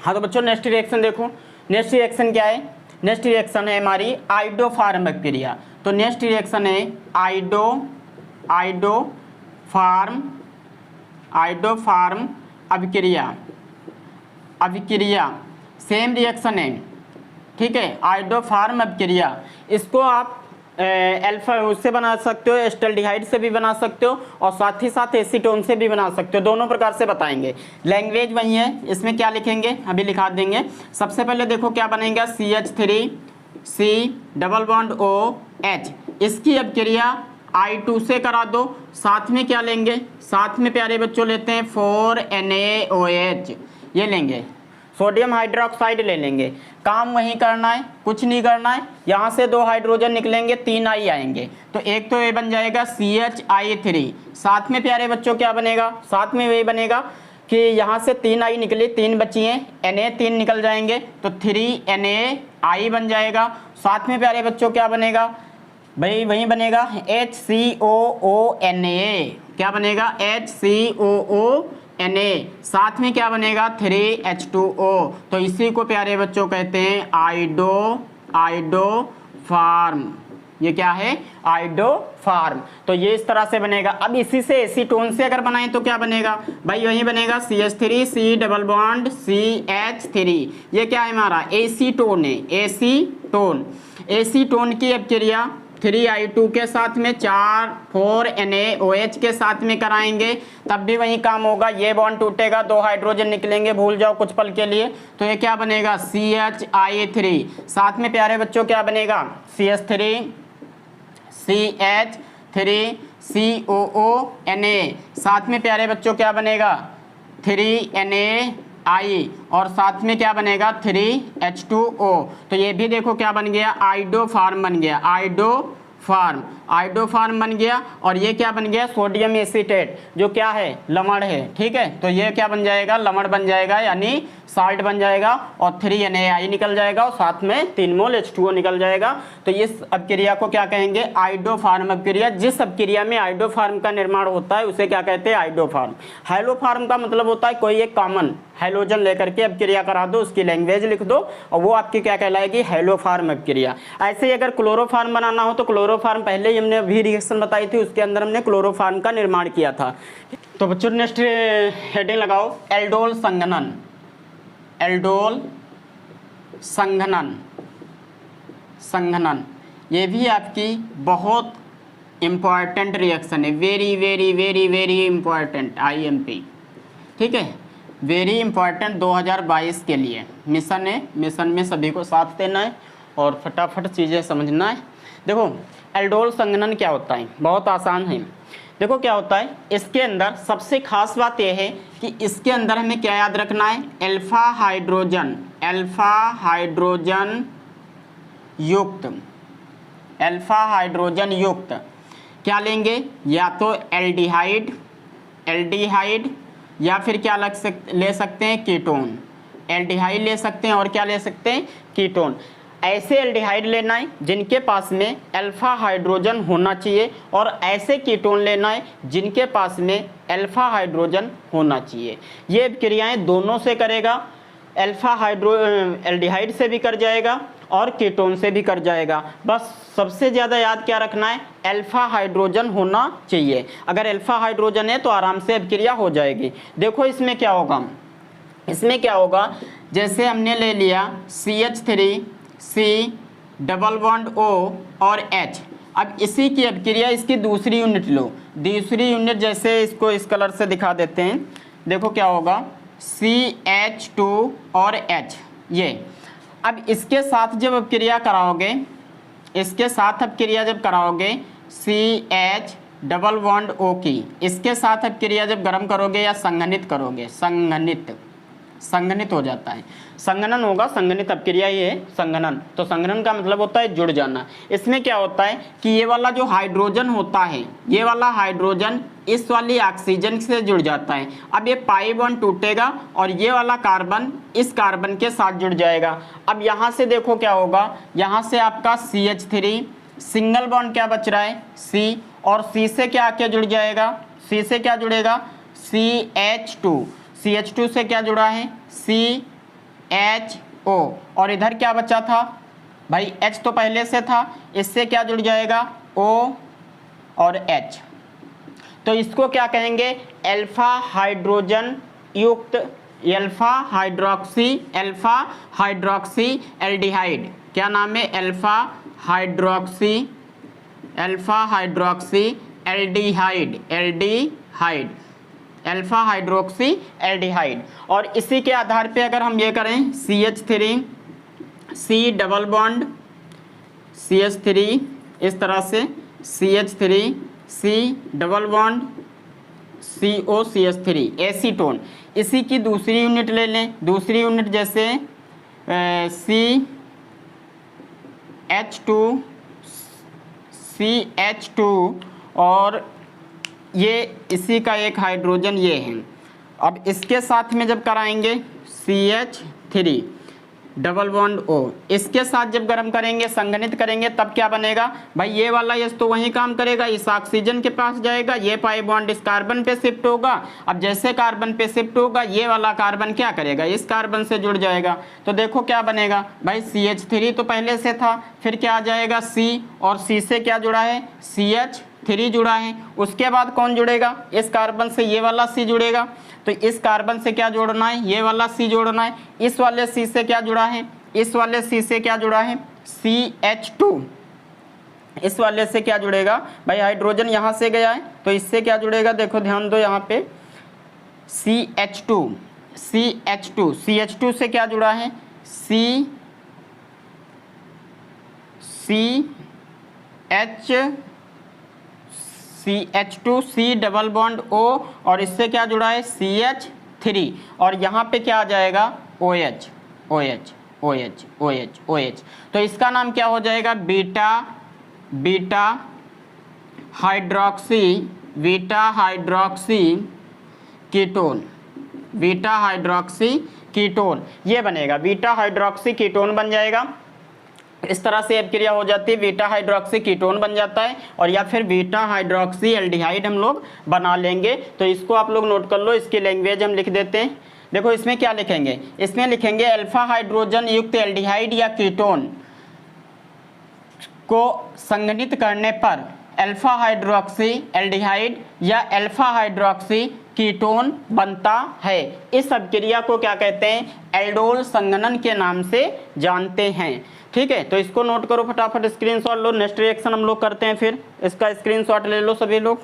हाँ तो बच्चों नेक्स्ट रिएक्शन देखो, नेक्स्ट रिएक्शन क्या है, नेक्स्ट रिएक्शन है हमारी आइडोफार्म अभिक्रिया। तो नेक्स्ट रिएक्शन है आइडोफार्म अभिक्रिया सेम रिएक्शन है, ठीक है। आइडोफार्म अभिक्रिया, इसको आप अल्फा उससे बना सकते हो, एस्टल्डिहाइड से भी बना सकते हो और साथ ही साथ एसीटोन से भी बना सकते हो, दोनों प्रकार से बताएंगे। लैंग्वेज वही है। इसमें क्या लिखेंगे अभी लिखा देंगे। सबसे पहले देखो क्या बनेगा, CH3 C double bond OH, इसकी अपक्रिया I2 से करा दो, साथ में क्या लेंगे, साथ में प्यारे बच्चों लेते हैं 4NaOH, ये लेंगे, सोडियम हाइड्रोक्साइड ले लेंगे। काम वही करना है, कुछ नहीं करना है। यहाँ से 2 हाइड्रोजन निकलेंगे, 3 I आएंगे, तो एक तो ये बन जाएगा CHI3। साथ में प्यारे बच्चों क्या बनेगा, साथ में वही बनेगा कि यहाँ से 3 I निकले, 3 बची हैं, Na 3 निकल जाएंगे, तो 3NaI बन जाएगा। साथ में प्यारे बच्चों क्या बनेगा भाई, वही बनेगा HCOONA, क्या बनेगा HCOONA। साथ में क्या बनेगा 3H2O, तो इसी को प्यारे बच्चों कहते हैं आइडोफार्म। ये क्या है, आइडोफार्म। तो ये इस तरह से बनेगा। अब इसी से एसीटोन से अगर बनाएं तो क्या बनेगा भाई, वही बनेगा CH3 C double bond CH3। ये क्या है हमारा, एसीटोन है, एसीटोन। एसीटोन की अपक्रिया 3I2 के साथ में 4NaOH के साथ में कराएंगे, तब भी वही काम होगा। ये बॉन्ड टूटेगा, 2 हाइड्रोजन निकलेंगे, भूल जाओ कुछ पल के लिए, तो ये क्या बनेगा CHI3। साथ में प्यारे बच्चों क्या बनेगा CH3 CH3 COONA। साथ में प्यारे बच्चों क्या बनेगा 3NaI, और साथ में क्या बनेगा 3H2O। तो ये भी देखो क्या बन गया, आइडोफार्म बन गया, आइडोफार्म बन गया। और ये क्या बन गया, सोडियम एसीटेट, जो क्या है लवण है, ठीक है। तो ये क्या बन जाएगा, लवण बन जाएगा, यानी साल्ट बन जाएगा, और 3NaI निकल जाएगा, और साथ में 3 मोल H2O निकल जाएगा। तो इस अपक्रिया को क्या कहेंगे, आइडोफार्म अपक्रिया। जिस अपक्रिया में आइडोफार्म का निर्माण होता है उसे क्या कहते हैं, आइडोफार्म। हैलोफार्म का मतलब होता है कोई एक कॉमन हैलोजन लेकर के अपक्रिया करा दो, उसकी लैंग्वेज लिख दो, और वो आपकी क्या कहलाएगी, हैलोफार्म अपक्रिया। ऐसे ही अगर क्लोरोफार्म बनाना हो तो क्लोरोफार्म पहले ही हमने अभी रिएक्शन बताई थी, उसके अंदर हमने क्लोरोफार्म का निर्माण किया था। तो बच्चों नेक्स्ट हेडिंग लगाओ, एल्डोल संघनन। एल्डोल संघनन, ये भी आपकी बहुत इम्पॉर्टेंट रिएक्शन है, very very very very important, IMP, ठीक है, वेरी इंपॉर्टेंट 2022 के लिए मिशन है। मिशन में सभी को साथ देना है और फटाफट चीज़ें समझना है। देखो एल्डोल संघनन क्या होता है, बहुत आसान है। देखो क्या होता है, इसके अंदर सबसे खास बात यह है कि इसके अंदर हमें क्या याद रखना है, अल्फा हाइड्रोजन युक्त क्या लेंगे, या तो एल्डिहाइड या फिर क्या ले सकते हैं, कीटोन। एल्डिहाइड ले सकते हैं और क्या ले सकते हैं, कीटोन। ऐसे एल्डिहाइड लेना है जिनके पास में अल्फा हाइड्रोजन होना चाहिए, और ऐसे कीटोन लेना है जिनके पास में अल्फा हाइड्रोजन होना चाहिए। ये क्रियाएं दोनों से करेगा, एल्डिहाइड से भी कर जाएगा और कीटोन से भी कर जाएगा। बस सबसे ज़्यादा याद क्या रखना है, अल्फा हाइड्रोजन होना चाहिए। अगर अल्फा हाइड्रोजन है तो आराम से अपक्रिया हो जाएगी। देखो इसमें क्या होगा, जैसे हमने ले लिया CH3 C double bond O और H। अब इसी की अपक्रिया इसकी दूसरी यूनिट लो, दूसरी यूनिट जैसे इसको इस कलर से दिखा देते हैं। देखो क्या होगा, CH2 और H। ये अब इसके साथ जब अपक्रिया कराओगे, CH डबल बॉन्ड O की, इसके साथ अपक्रिया जब गर्म करोगे या संघनित करोगे, संघनित हो जाता है, संघनन होगा, संघनित अपक्रिया ये है संघनन। तो संघनन का मतलब होता है जुड़ जाना। इसमें क्या होता है कि ये वाला जो हाइड्रोजन होता है, ये वाला हाइड्रोजन इस वाली ऑक्सीजन से जुड़ जाता है। अब ये पाई बॉन्ड टूटेगा और ये वाला कार्बन इस कार्बन के साथ जुड़ जाएगा। अब यहाँ से देखो क्या होगा, यहाँ से आपका CH3 सिंगल बॉन्ड क्या बच रहा है, C, और C से क्या आके जुड़ जाएगा, C से क्या जुड़ेगा, CH2 से क्या जुड़ा है, CHO, और इधर क्या बचा था भाई, H तो पहले से था, इससे क्या जुड़ जाएगा, O और H। तो इसको क्या कहेंगे, अल्फा हाइड्रोजन युक्त अल्फा हाइड्रोक्सी एल्डिहाइड। क्या नाम है, alpha hydroxy alpha hydroxy aldehyde. और इसी के आधार पे अगर हम ये करें CH3 C double bond CH3 इस तरह से CH3 C double bond COCH3 acetone. इसी की दूसरी यूनिट ले लें, दूसरी यूनिट जैसे CH2 और ये इसी का एक हाइड्रोजन ये है। अब इसके साथ में जब कराएंगे CH3 डबल बॉन्ड O, इसके साथ जब गर्म करेंगे संघनित करेंगे तब क्या बनेगा भाई, ये वाला यस तो वही काम करेगा, इस ऑक्सीजन के पास जाएगा, ये पाई बॉन्ड इस कार्बन पे शिफ्ट होगा। अब जैसे कार्बन पे शिफ्ट होगा ये वाला कार्बन क्या करेगा, इस कार्बन से जुड़ जाएगा। तो देखो क्या बनेगा भाई, CH3 तो पहले से था, फिर क्या आ जाएगा C, और C से क्या जुड़ा है CH3 जुड़ा है। उसके बाद कौन जुड़ेगा, इस कार्बन से ये वाला C जुड़ेगा। तो इस कार्बन से क्या जोड़ना है, ये वाला C जोड़ना है। इस वाले C से क्या जुड़ा है, इस वाले C से क्या जुड़ा है CH2। इस वाले से क्या जुड़ेगा भाई, हाइड्रोजन यहाँ से गया है तो इससे क्या जुड़ेगा, देखो ध्यान दो यहाँ पे CH2 से क्या जुड़ा है CH2 C double bond O, और इससे क्या जुड़ा है CH3, और यहाँ पे क्या आ जाएगा OH। तो इसका नाम क्या हो जाएगा बीटा हाइड्रोक्सी कीटोन ये बनेगा, बीटा हाइड्रोक्सी कीटोन बन जाएगा। इस तरह से अभिक्रिया हो जाती है, बीटा हाइड्रोक्सी कीटोन बन जाता है, और या फिर बीटा हाइड्रोक्सी एल्डिहाइड हम लोग बना लेंगे। तो इसको आप लोग नोट कर लो, इसकी लैंग्वेज हम लिख देते हैं। देखो इसमें क्या लिखेंगे, इसमें लिखेंगे अल्फा हाइड्रोजन युक्त एल्डिहाइड या कीटोन को संघनित करने पर अल्फा हाइड्रोक्सी एल्डिहाइड या अल्फा हाइड्रोक्सी कीटोन बनता है। इस अभिक्रिया को क्या कहते हैं, एल्डोल संघनन के नाम से जानते हैं। ठीक है, तो इसको नोट करो फटाफट, स्क्रीनशॉट लो। नेक्स्ट रिएक्शन हम लोग करते हैं, फिर इसका स्क्रीनशॉट ले लो सभी लोग।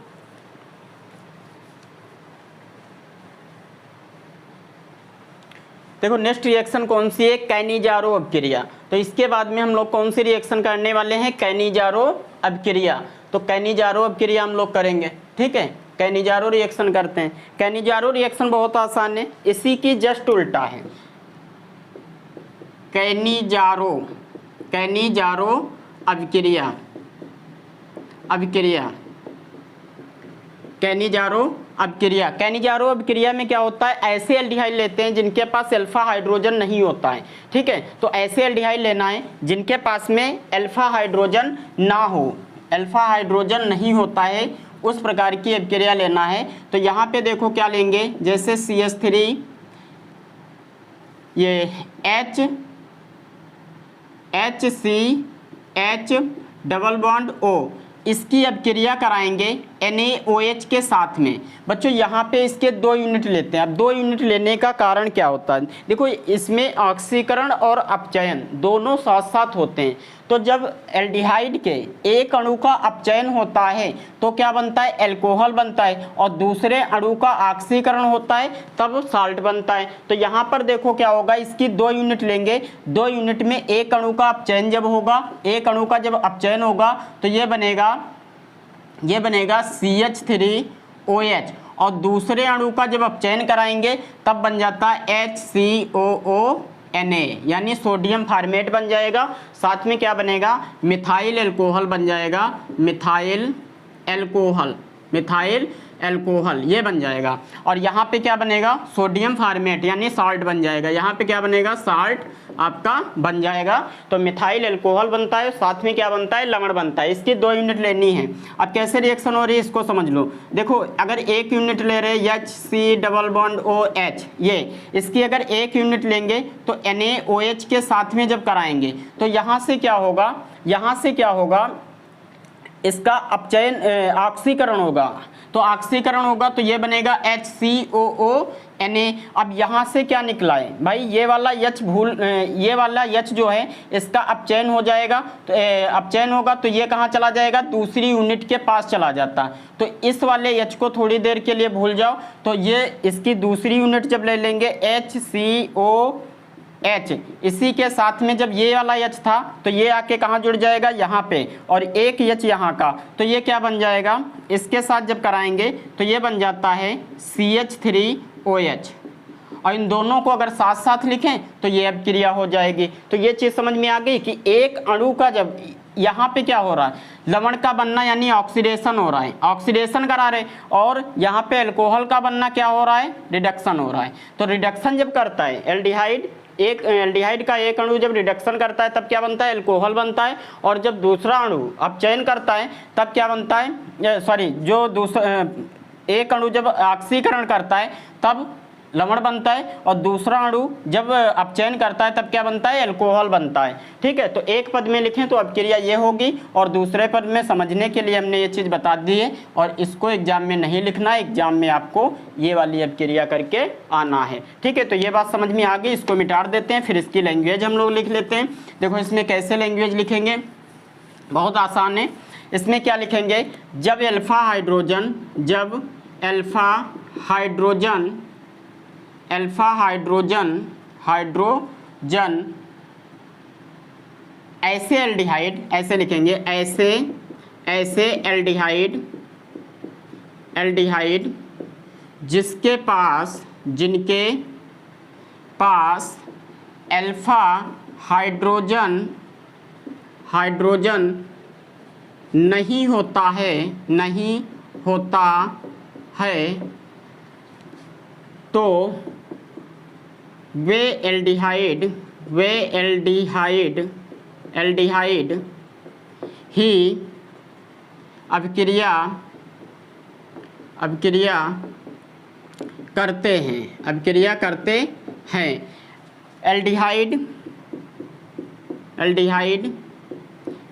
देखो नेक्स्ट रिएक्शन कौन सी है, कैनिजारो अभिक्रिया। तो इसके बाद में हम लोग कौन सी रिएक्शन करने वाले हैं, कैनिजारो अभिक्रिया। तो कैनिजारो अभिक्रिया हम लोग करेंगे। ठीक है, कैनिजारो रिएक्शन करते हैं। कैनिजारो रिएक्शन बहुत आसान है, इसी की जस्ट उल्टा है। कैनिजारो अभिक्रिया कैनिजारो अभिक्रिया में क्या होता है, ऐसे एल्डिहाइड लेते हैं जिनके पास अल्फा हाइड्रोजन नहीं होता है। ठीक है, तो ऐसे एल्डिहाइड लेना है जिनके पास में अल्फा हाइड्रोजन ना हो, अल्फा हाइड्रोजन नहीं होता है, उस प्रकार की अभिक्रिया लेना है। तो यहाँ पे देखो क्या लेंगे, जैसे CH3 ये HCH डबल बॉन्ड O, इसकी अभिक्रिया कराएंगे NaOH के साथ में। बच्चों यहाँ पे इसके 2 यूनिट लेते हैं। अब 2 यूनिट लेने का कारण क्या होता है, देखो इसमें ऑक्सीकरण और अपचयन दोनों साथ साथ होते हैं। तो जब एल्डिहाइड के एक अणु का अपचयन होता है तो क्या बनता है, एल्कोहल बनता है, और दूसरे अणु का ऑक्सीकरण होता है तब साल्ट बनता है। तो यहाँ पर देखो क्या होगा, इसकी 2 यूनिट लेंगे, 2 यूनिट में एक अणु का अपचयन जब होगा, एक अणु का जब अपचयन होगा तो ये बनेगा CH3OH, और दूसरे अणु का जब अपचयन कराएंगे तब बन जाता है HCOONA, यानी सोडियम फॉर्मेट बन जाएगा। साथ में क्या बनेगा, मिथाइल अल्कोहल बन जाएगा, मिथाइल अल्कोहल ये बन जाएगा। और यहाँ पे क्या बनेगा, सोडियम फॉर्मेट यानी साल्ट बन जाएगा। यहाँ पे क्या बनेगा, साल्ट आपका बन जाएगा। तो मिथाइल अल्कोहल बनता है, साथ में क्या बनता है, लवण बनता है। इसकी 2 यूनिट लेनी है। अब कैसे रिएक्शन हो रही है इसको समझ लो। देखो अगर 1 यूनिट ले रहे HC डबल बॉन्ड OH, ये इसकी अगर 1 यूनिट लेंगे तो NaOH के साथ में जब कराएंगे तो यहाँ से क्या होगा, इसका अपचयन ऑक्सीकरण होगा। तो ऑक्सीकरण होगा तो ये बनेगा HCOONA। अब यहाँ से क्या निकला है भाई, ये वाला H जो है इसका अपचयन हो जाएगा। तो अपचयन होगा तो ये कहाँ चला जाएगा, दूसरी यूनिट के पास चला जाता। तो इस वाले H को थोड़ी देर के लिए भूल जाओ। तो ये इसकी दूसरी यूनिट जब ले लेंगे एच, इसी के साथ में जब ये वाला एच था तो ये आके कहाँ जुड़ जाएगा, यहाँ पे, और एक एच यहाँ का, तो ये क्या बन जाएगा, इसके साथ जब कराएंगे तो ये बन जाता है CH3OH। और इन दोनों को अगर साथ साथ लिखें तो ये अभिक्रिया हो जाएगी। तो ये चीज़ समझ में आ गई कि एक अणु का जब यहाँ पे क्या हो रहा है, लवण का बनना यानी ऑक्सीडेशन हो रहा है, ऑक्सीडेशन करा रहे, और यहाँ पे अल्कोहल का बनना क्या हो रहा है, रिडक्शन हो रहा है। तो रिडक्शन जब करता है एल्डिहाइड, एक एल्डिहाइड का एक अणु जब रिडक्शन करता है तब क्या बनता है, अल्कोहल बनता है। और जब दूसरा अणु अपचयन करता है तब क्या बनता है, सॉरी, जो दूसरा एक अणु जब ऑक्सीकरण करता है तब लवण बनता है, और दूसरा अणु जब अपचयन करता है तब क्या बनता है, अल्कोहल बनता है। ठीक है, तो एक पद में लिखें तो अभिक्रिया ये होगी, और दूसरे पद में समझने के लिए हमने ये चीज़ बता दी है, और इसको एग्जाम में नहीं लिखना है, एग्जाम में आपको ये वाली अभिक्रिया करके आना है। ठीक है, तो ये बात समझ में आ गई, इसको मिटा देते हैं, फिर इसकी लैंग्वेज हम लोग लिख लेते हैं। देखो इसमें कैसे लैंग्वेज लिखेंगे, बहुत आसान है। इसमें क्या लिखेंगे, जब अल्फा हाइड्रोजन, जब अल्फा हाइड्रोजन ऐसे एल्डिहाइड, ऐसे लिखेंगे, ऐसे एल्डिहाइड जिनके पास अल्फा हाइड्रोजन नहीं होता है तो वे एल्डिहाइड ही अभिक्रिया करते हैं। एल्डिहाइड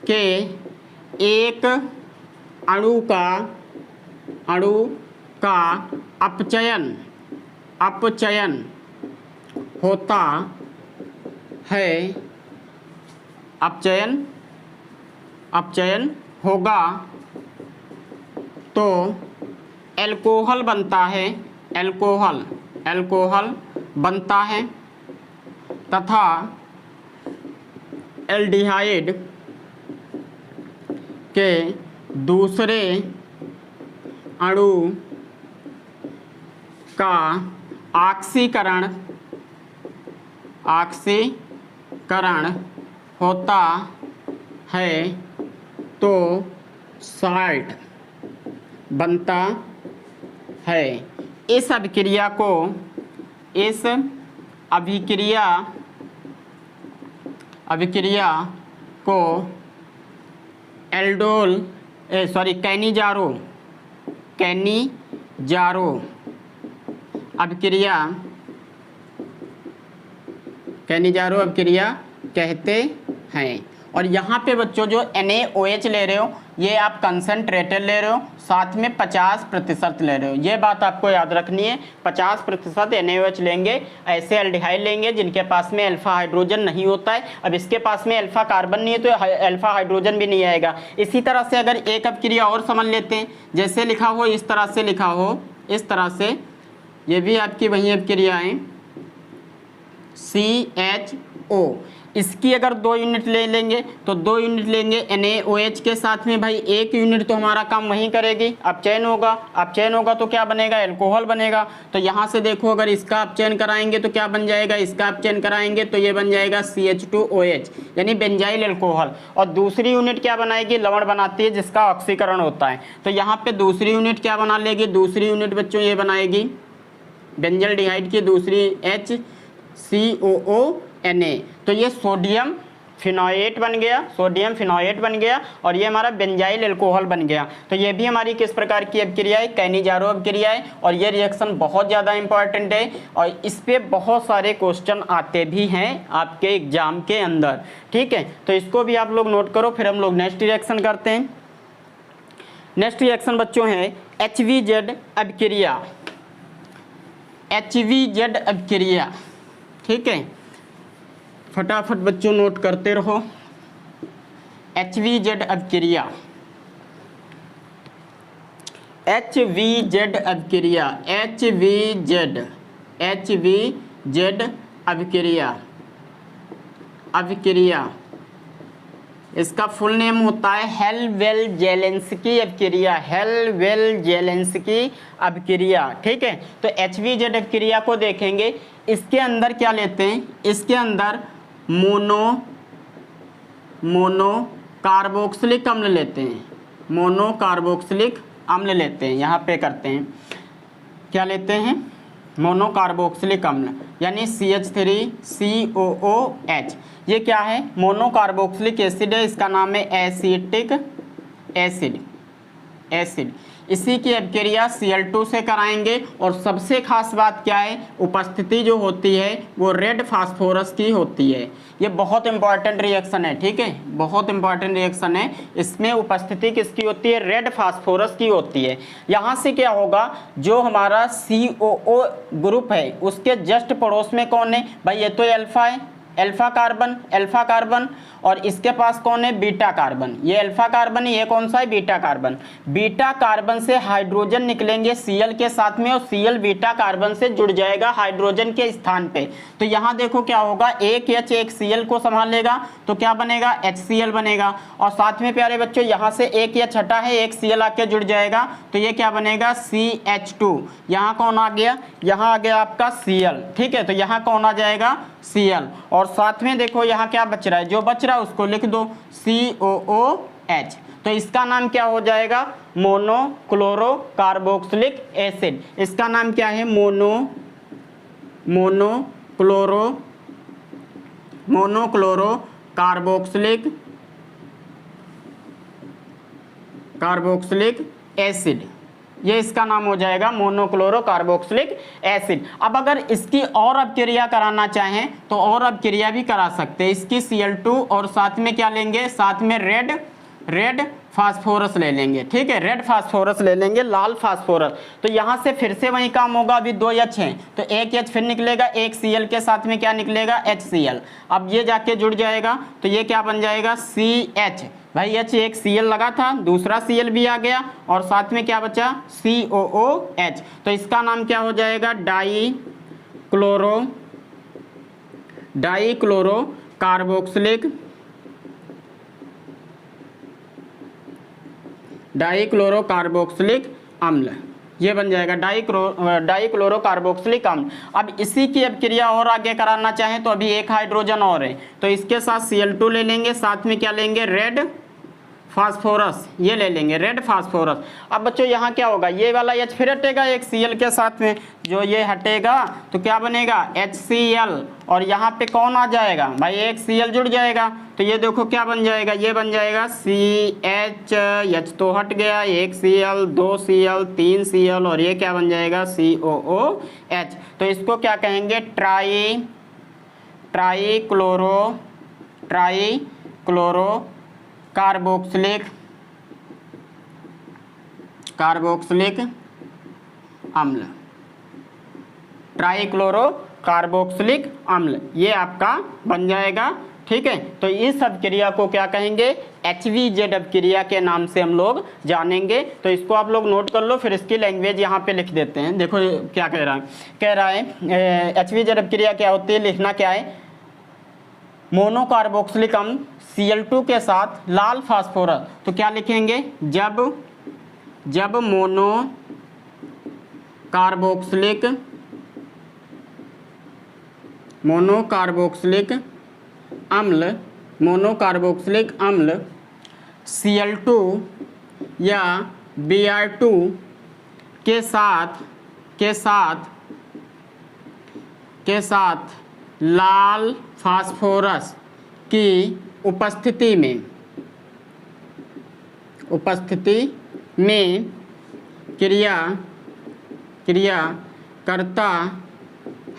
के एक अणु का अपचयन होता है, अपचयन होगा तो अल्कोहल बनता है, अल्कोहल बनता है, तथा एल्डिहाइड के दूसरे अणु का ऑक्सीकरण होता है तो साल्ट बनता है। इस अभिक्रिया को कैनिजारो अभिक्रिया कहते हैं। और यहाँ पे बच्चों जो NaOH ले रहे हो ये आप कंसनट्रेटेड ले रहे हो, साथ में 50% ले रहे हो, ये बात आपको याद रखनी है। 50% NaOH लेंगे, ऐसे एल्डिहाइड लेंगे जिनके पास में अल्फा हाइड्रोजन नहीं होता है। अब इसके पास में अल्फा कार्बन नहीं है तो अल्फा हाइड्रोजन भी नहीं आएगा। इसी तरह से अगर एक अभिक्रिया और समझ लेते हैं, जैसे लिखा हो इस तरह से लिखा हो, इस तरह से, ये भी आपकी वही अभिक्रिया है CHO। इसकी अगर 2 यूनिट ले लेंगे तो 2 यूनिट लेंगे NaOH के साथ में, भाई 1 यूनिट तो हमारा काम वहीं करेगी, अपचयन होगा तो क्या बनेगा, अल्कोहल बनेगा। तो यहाँ से देखो अगर इसका अपचयन कराएंगे तो क्या बन जाएगा, इसका अपचयन कराएंगे तो ये बन जाएगा CH2OH यानी बेंजाइल अल्कोहल। और दूसरी यूनिट क्या बनाएगी, लवण बनाती है जिसका ऑक्सीकरण होता है। तो यहाँ पे दूसरी यूनिट क्या बना लेगी, दूसरी यूनिट बच्चों ये बनाएगी बेंजल्डिहाइड की दूसरी HCOONA। तो ये सोडियम फिनोएट बन गया, और ये हमारा बेंजाइल अल्कोहल बन गया। तो ये भी हमारी किस प्रकार की अभिक्रिया है, कैनिजारो अभिक्रिया है। और ये रिएक्शन बहुत ज़्यादा इंपॉर्टेंट है, और इस पे बहुत सारे क्वेश्चन आते भी हैं आपके एग्जाम के अंदर। ठीक है, तो इसको भी आप लोग नोट करो। फिर हम लोग नेक्स्ट रिएक्शन करते हैं। नेक्स्ट रिएक्शन बच्चों है HVZ अभिक्रिया, HVZ अभिक्रिया। ठीक है, फटाफट बच्चों नोट करते रहो। HVZ अभिक्रिया, HVZ अभिक्रिया, HVZ अभिक्रिया अभिक्रिया, इसका फुल नेम होता है हेलवेल-जेलेंस्की अभिक्रिया, हेलवेल-जेलेंस्की अभिक्रिया। ठीक है, तो HVZ अभिक्रिया को देखेंगे, इसके अंदर क्या लेते हैं, इसके अंदर मोनो कार्बोक्सिलिक अम्ल लेते हैं, मोनो कार्बोक्सिलिक अम्ल लेते हैं, यहाँ पे करते हैं, क्या लेते हैं, मोनो कार्बोक्सिलिक अम्ल, यानी CH3COOH। ये क्या है, मोनो कार्बोक्सिलिक एसिड है, इसका नाम है एसिटिक एसिड। इसी की अभिक्रिया Cl2 से कराएंगे, और सबसे खास बात क्या है, उपस्थिति जो होती है वो रेड फास्फोरस की होती है। ये बहुत इंपॉर्टेंट रिएक्शन है, ठीक है, बहुत इंपॉर्टेंट रिएक्शन है। इसमें उपस्थिति किसकी होती है, रेड फास्फोरस की होती है। यहाँ से क्या होगा, जो हमारा COO ग्रुप है उसके जस्ट पड़ोस में कौन है भाई, ये तो अल्फा है, अल्फा कार्बन, और इसके पास कौन है, बीटा कार्बन। ये अल्फा कार्बन, ये कौन सा है, बीटा कार्बन। बीटा कार्बन से हाइड्रोजन निकलेंगे Cl के साथ में, और Cl बीटा कार्बन से जुड़ जाएगा हाइड्रोजन के स्थान पे। तो यहाँ देखो क्या होगा, एक H एक Cl को संभालेगा, तो क्या बनेगा, HCl बनेगा। और साथ में प्यारे बच्चों यहाँ से एक H हटा है, एक Cl आके जुड़ जाएगा, तो ये क्या बनेगा, CH2। यहाँ कौन आ गया, यहाँ आ गया आपका Cl। ठीक है, तो यहाँ कौन आ जाएगा, Cl। और साथ में देखो यहाँ क्या बच रहा है, जो बच रहा है उसको लिख दो, COOH। तो इसका नाम क्या हो जाएगा, मोनोक्लोरो कार्बोक्सिलिक एसिड। इसका नाम क्या है, मोनोक्लोरो कार्बोक्सिलिक एसिड। ये इसका नाम हो जाएगा मोनोक्लोरो कार्बोक्सिलिक एसिड। अब अगर इसकी और अभिक्रिया कराना चाहें तो और अभिक्रिया भी करा सकते हैं। इसकी Cl2 और साथ में क्या लेंगे, साथ में रेड फास्फोरस ले लेंगे। ठीक है, रेड फास्फोरस ले लेंगे, लाल फास्फोरस। तो यहाँ से फिर से वही काम होगा, अभी 2 H हैं तो एक H फिर निकलेगा, एक Cl के साथ में क्या निकलेगा, HCl। अब ये जाके जुड़ जाएगा, तो ये क्या बन जाएगा, CH। भाई H एक Cl लगा था, दूसरा Cl भी आ गया, और साथ में क्या बचा, COOH। तो इसका नाम क्या हो जाएगा, डाइक्लोरो कार्बोक्सिलिक अम्ल। ये बन जाएगा डाइक्लोरो कार्बोक्सिलिक अम्ल। अब इसी की अभिक्रिया और आगे कराना चाहें तो अभी एक हाइड्रोजन और है, तो इसके साथ Cl2 ले लेंगे, साथ में क्या लेंगे, रेड फास्फोरस, ये ले लेंगे रेड फास्फोरस। अब बच्चों यहाँ क्या होगा, ये वाला H फिर हटेगा एक Cl के साथ में, जो ये हटेगा तो क्या बनेगा, HCl। और यहाँ पे कौन आ जाएगा भाई, एक Cl जुड़ जाएगा, तो ये देखो क्या बन जाएगा, ये बन जाएगा CH, H तो हट गया, एक Cl, 2 Cl, 3 Cl, और ये क्या बन जाएगा, COOH। तो इसको क्या कहेंगे, ट्राइक्लोरो कार्बोक्सिलिक अम्ल, ट्राइक्लोरो कार्बोक्सिलिक अम्ल, ये आपका बन जाएगा। ठीक है, तो इस अभिक्रिया को क्या कहेंगे, HVZ अभिक्रिया के नाम से हम लोग जानेंगे। तो इसको आप लोग नोट कर लो, फिर इसकी लैंग्वेज यहाँ पे लिख देते हैं। देखो क्या कह रहा है HVZ अभिक्रिया क्या होती है, लिखना क्या है, मोनो कार्बोक्सिलिक अम्ल Cl2 के साथ लाल फास्फोरस। तो क्या लिखेंगे, जब मोनो कार्बोक्सिलिक अम्ल Cl2 या Br2 के साथ लाल फास्फोरस की उपस्थिति में क्रिया करता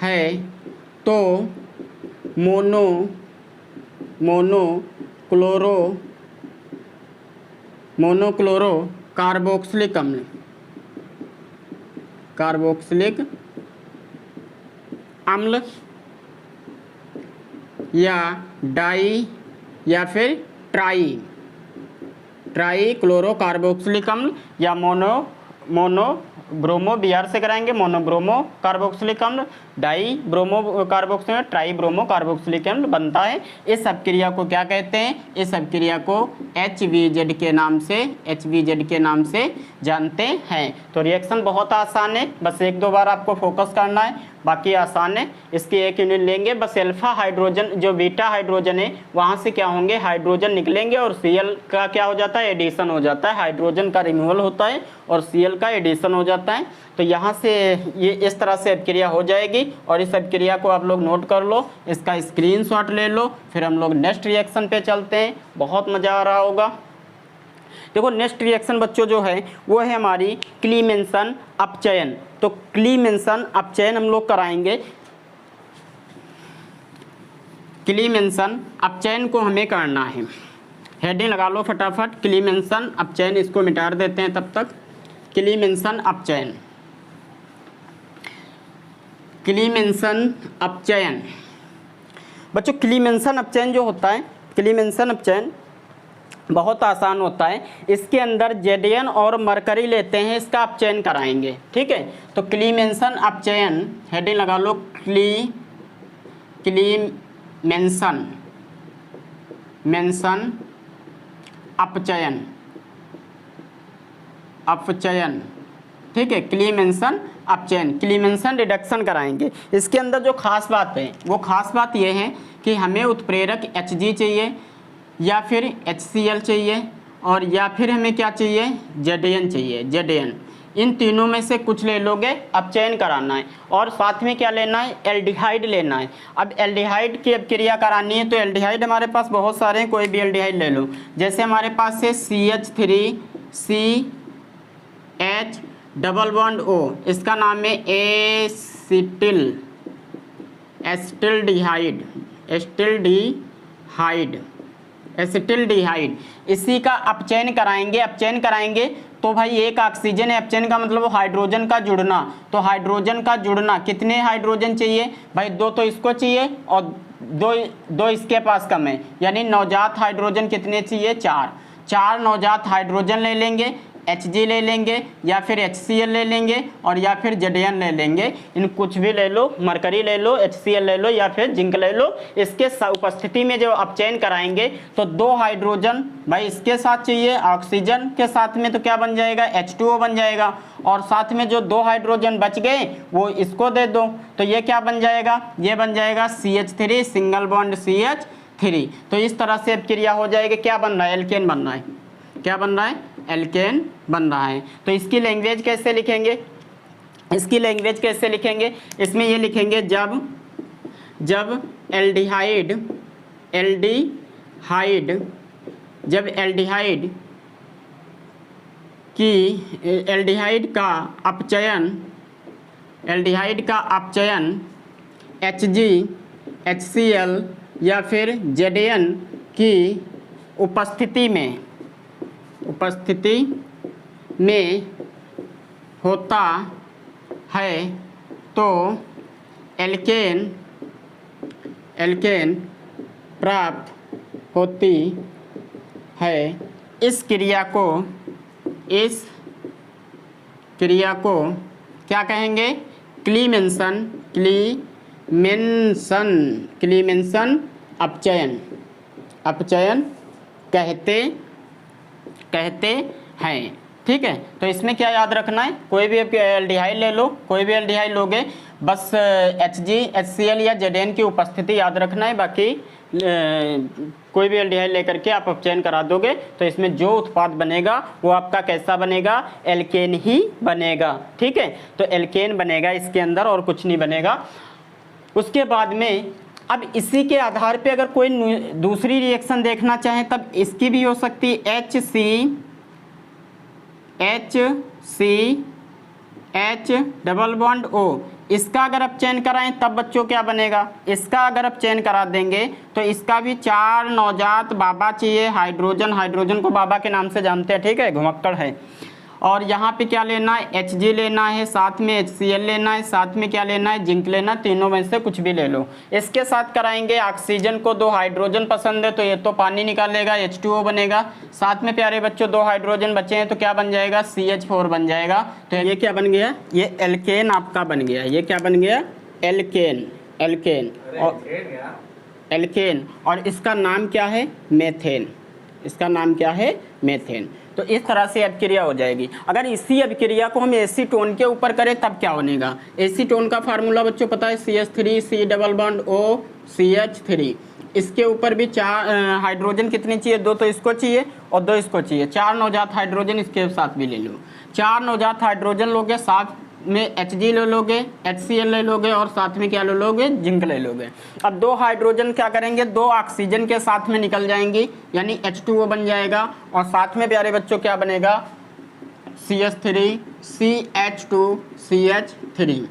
है तो मोनोक्लोरो कार्बोक्सिलिक अम्ल या फिर ट्राइक्लोरो कार्बोक्सिलिक अम्ल, या मोनो ब्रोमो Br से कराएंगे, मोनोब्रोमो कार्बोक्सिलिक अम्ल, die bromo carboxyl try bromo carboxylic अम्ल बनता है। इस अपक्रिया को क्या कहते हैं? इस अपक्रिया को HVZ के नाम से HVZ के नाम से जानते हैं। तो रिएक्शन बहुत आसान है, बस एक दो बार आपको फोकस करना है, बाकी आसान है। इसकी एक यूनिट लेंगे बस, अल्फा हाइड्रोजन जो बीटा हाइड्रोजन है वहाँ से क्या होंगे, हाइड्रोजन निकलेंगे और Cl का क्या हो जाता है, एडिशन हो जाता है। हाइड्रोजन का रिमूवल होता है और Cl का एडिशन हो जाता है। तो यहाँ से ये इस तरह से अपक्रिया हो जाएगी और इस अपक्रिया को आप लोग नोट कर लो, इसका स्क्रीनशॉट ले लो, फिर हम लोग नेक्स्ट रिएक्शन पे चलते हैं। बहुत मज़ा आ रहा होगा। देखो नेक्स्ट रिएक्शन बच्चों जो है वो है हमारी क्लीमेंसन अपचयन। तो क्लीमेंसन अपचयन हम लोग कराएंगे। क्लीमेंसन अपचयन को हमें करना है, हेडिंग लगा लो फटाफट, क्लीमेंसन अपचयन, इसको मिटा देते हैं तब तक। क्लीमेंसन अपचयन, क्लीमेंसन अपचयन बच्चों, क्लीमेंसन अपचयन जो होता है, क्लीमेंसन अपचयन बहुत आसान होता है। इसके अंदर जेडियन और मरकरी लेते हैं, इसका अपचयन कराएंगे, ठीक है। तो क्लीमेंसन अपचयन, हेडिंग लगा लो, क्लीमेंसन अपचयन, अपचयन, ठीक है। क्लीमेंसन अपचयन, क्लीमेंसन रिडक्शन कराएंगे। इसके अंदर जो खास बात है वो खास बात ये है कि हमें उत्प्रेरक Hg चाहिए या फिर HCl चाहिए और या फिर हमें क्या चाहिए, Zn चाहिए, Zn। इन तीनों में से कुछ ले लोगे, अपचयन कराना है। और साथ में क्या लेना है, एल्डिहाइड लेना है। अब एल्डिहाइड की अपक्रिया करानी है तो एल्डिहाइड हमारे पास बहुत सारे हैं, कोई भी एल्डिहाइड ले लो। जैसे हमारे पास है CH3CH डबल बॉन्ड O, इसका नाम है एसिटिल्डिहाइड। इसी का अपचयन कराएंगे तो भाई एक ऑक्सीजन है, अपचयन का मतलब हाइड्रोजन का जुड़ना। तो हाइड्रोजन का जुड़ना, कितने हाइड्रोजन चाहिए भाई, 2 तो इसको चाहिए और दो इसके पास कम है, यानी नवजात हाइड्रोजन कितने चाहिए, 4 नवजात हाइड्रोजन ले लेंगे, Hg ले लेंगे या फिर HCl ले लेंगे और या फिर Zn ले लेंगे। इन कुछ भी ले लो, मरकरी ले लो, HCl ले लो या फिर जिंक ले लो। इसके उपस्थिति में जब अपचयन कराएंगे तो 2 हाइड्रोजन भाई इसके साथ चाहिए, ऑक्सीजन के साथ में तो क्या बन जाएगा, H2O बन जाएगा। और साथ में जो 2 हाइड्रोजन बच गए वो इसको दे दो, तो ये क्या बन जाएगा, ये बन जाएगा CH3 सिंगल बॉन्ड CH3। तो इस तरह से अपक्रिया हो जाएगी। क्या बन रहा है, एल्केन बन रहा है। क्या बन रहा है, एल्केन बन रहा है। तो इसकी लैंग्वेज कैसे लिखेंगे, इसमें ये लिखेंगे जब एल्डिहाइड का अपचयन Hg HCl या फिर Zn की उपस्थिति में होता है तो एल्केन प्राप्त होती है। इस क्रिया को क्या कहेंगे, क्लीमेंसन अपचयन कहते हैं, ठीक है। तो इसमें क्या याद रखना है, कोई भी एल्डिहाइड ले लो, कोई भी एल्डिहाइड लोगे, बस Hg HCl या Zn की उपस्थिति याद रखना है। बाकी कोई भी एल्डिहाइड लेकर के आप अपचयन करा दोगे तो इसमें जो उत्पाद बनेगा वो आपका कैसा बनेगा, एल्केन ही बनेगा, ठीक है। तो एल्केन बनेगा इसके अंदर और कुछ नहीं बनेगा। उसके बाद में अब इसी के आधार पे अगर कोई दूसरी रिएक्शन देखना चाहे तब इसकी भी हो सकती है, HCH डबल बॉन्ड O। इसका अगर अपचयन कराएं तब बच्चों क्या बनेगा, इसका अगर अपचयन करा देंगे तो इसका भी 4 नवजात बाबा चाहिए। हाइड्रोजन को बाबा के नाम से जानते हैं, ठीक है, घुमक्कड़ है। और यहाँ पे क्या लेना है, Hg लेना है, साथ में HCl लेना है, साथ में क्या लेना है, जिंक लेना, तीनों में से कुछ भी ले लो। इसके साथ कराएंगे ऑक्सीजन को 2 हाइड्रोजन पसंद है तो ये तो पानी निकालेगा, H2O बनेगा। साथ में प्यारे बच्चों 2 हाइड्रोजन बचे हैं तो क्या बन जाएगा, CH4 बन जाएगा। तो ये क्या बन गया, ये एल्केन आपका बन गया। ये क्या बन गया, एल्केन, एल्केन और एल्केन, और इसका नाम क्या है? मेथेन। इसका नाम क्या है? मेथेन। तो इस तरह से अभिक्रिया हो जाएगी। अगर इसी अभिक्रिया को हम एसीटोन के ऊपर करें तब क्या बनेगा? एसीटोन का फार्मूला बच्चों पता है, CH3 C double bond O CH3। इसके ऊपर भी 4 हाइड्रोजन कितने चाहिए? 2 तो इसको चाहिए और 2 इसको चाहिए। 4 नवजात हाइड्रोजन इसके साथ भी ले लो। 4 नवजात हाइड्रोजन लोगे, साथ में Hg ले लोगे, HCl ले लोगे और साथ में क्या ले लोगे? जिंक ले लोगे। अब 2 हाइड्रोजन क्या करेंगे? 2 ऑक्सीजन के साथ में निकल जाएंगी, यानी H2O बन जाएगा और साथ में प्यारे बच्चों क्या बनेगा? CH3 CH2 CH3।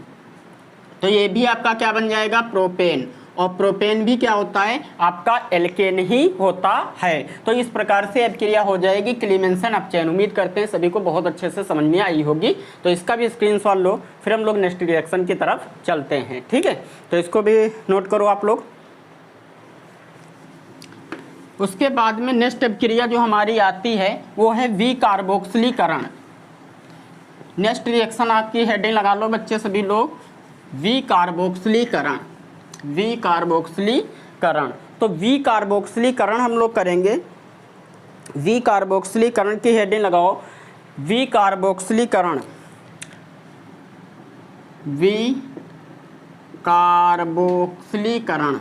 तो ये भी आपका क्या बन जाएगा? प्रोपेन। और प्रोपेन भी क्या होता है? आपका एल्केन ही होता है। तो इस प्रकार से अभिक्रिया हो जाएगी क्लीमेंसन अपचयन। उम्मीद करते हैं सभी को बहुत अच्छे से समझ में आई होगी। तो इसका भी स्क्रीनशॉट लो, फिर हम लोग नेक्स्ट रिएक्शन की तरफ चलते हैं। ठीक है, तो इसको भी नोट करो आप लोग। उसके बाद में नेक्स्ट अभिक्रिया जो हमारी आती है वो है विकार्बोक्सिलीकरण। नेक्स्ट रिएक्शन आपकी हेडिंग लगा लो बच्चे सभी लोग, विकार्बोक्सिलीकरण। विकार्बोक्सिलीकरण, तो विकार्बोक्सिलीकरण हम लोग करेंगे। विकार्बोक्सिलीकरण की हेडिंग लगाओ, विकार्बोक्सिलीकरण। विकार्बोक्सिलीकरण,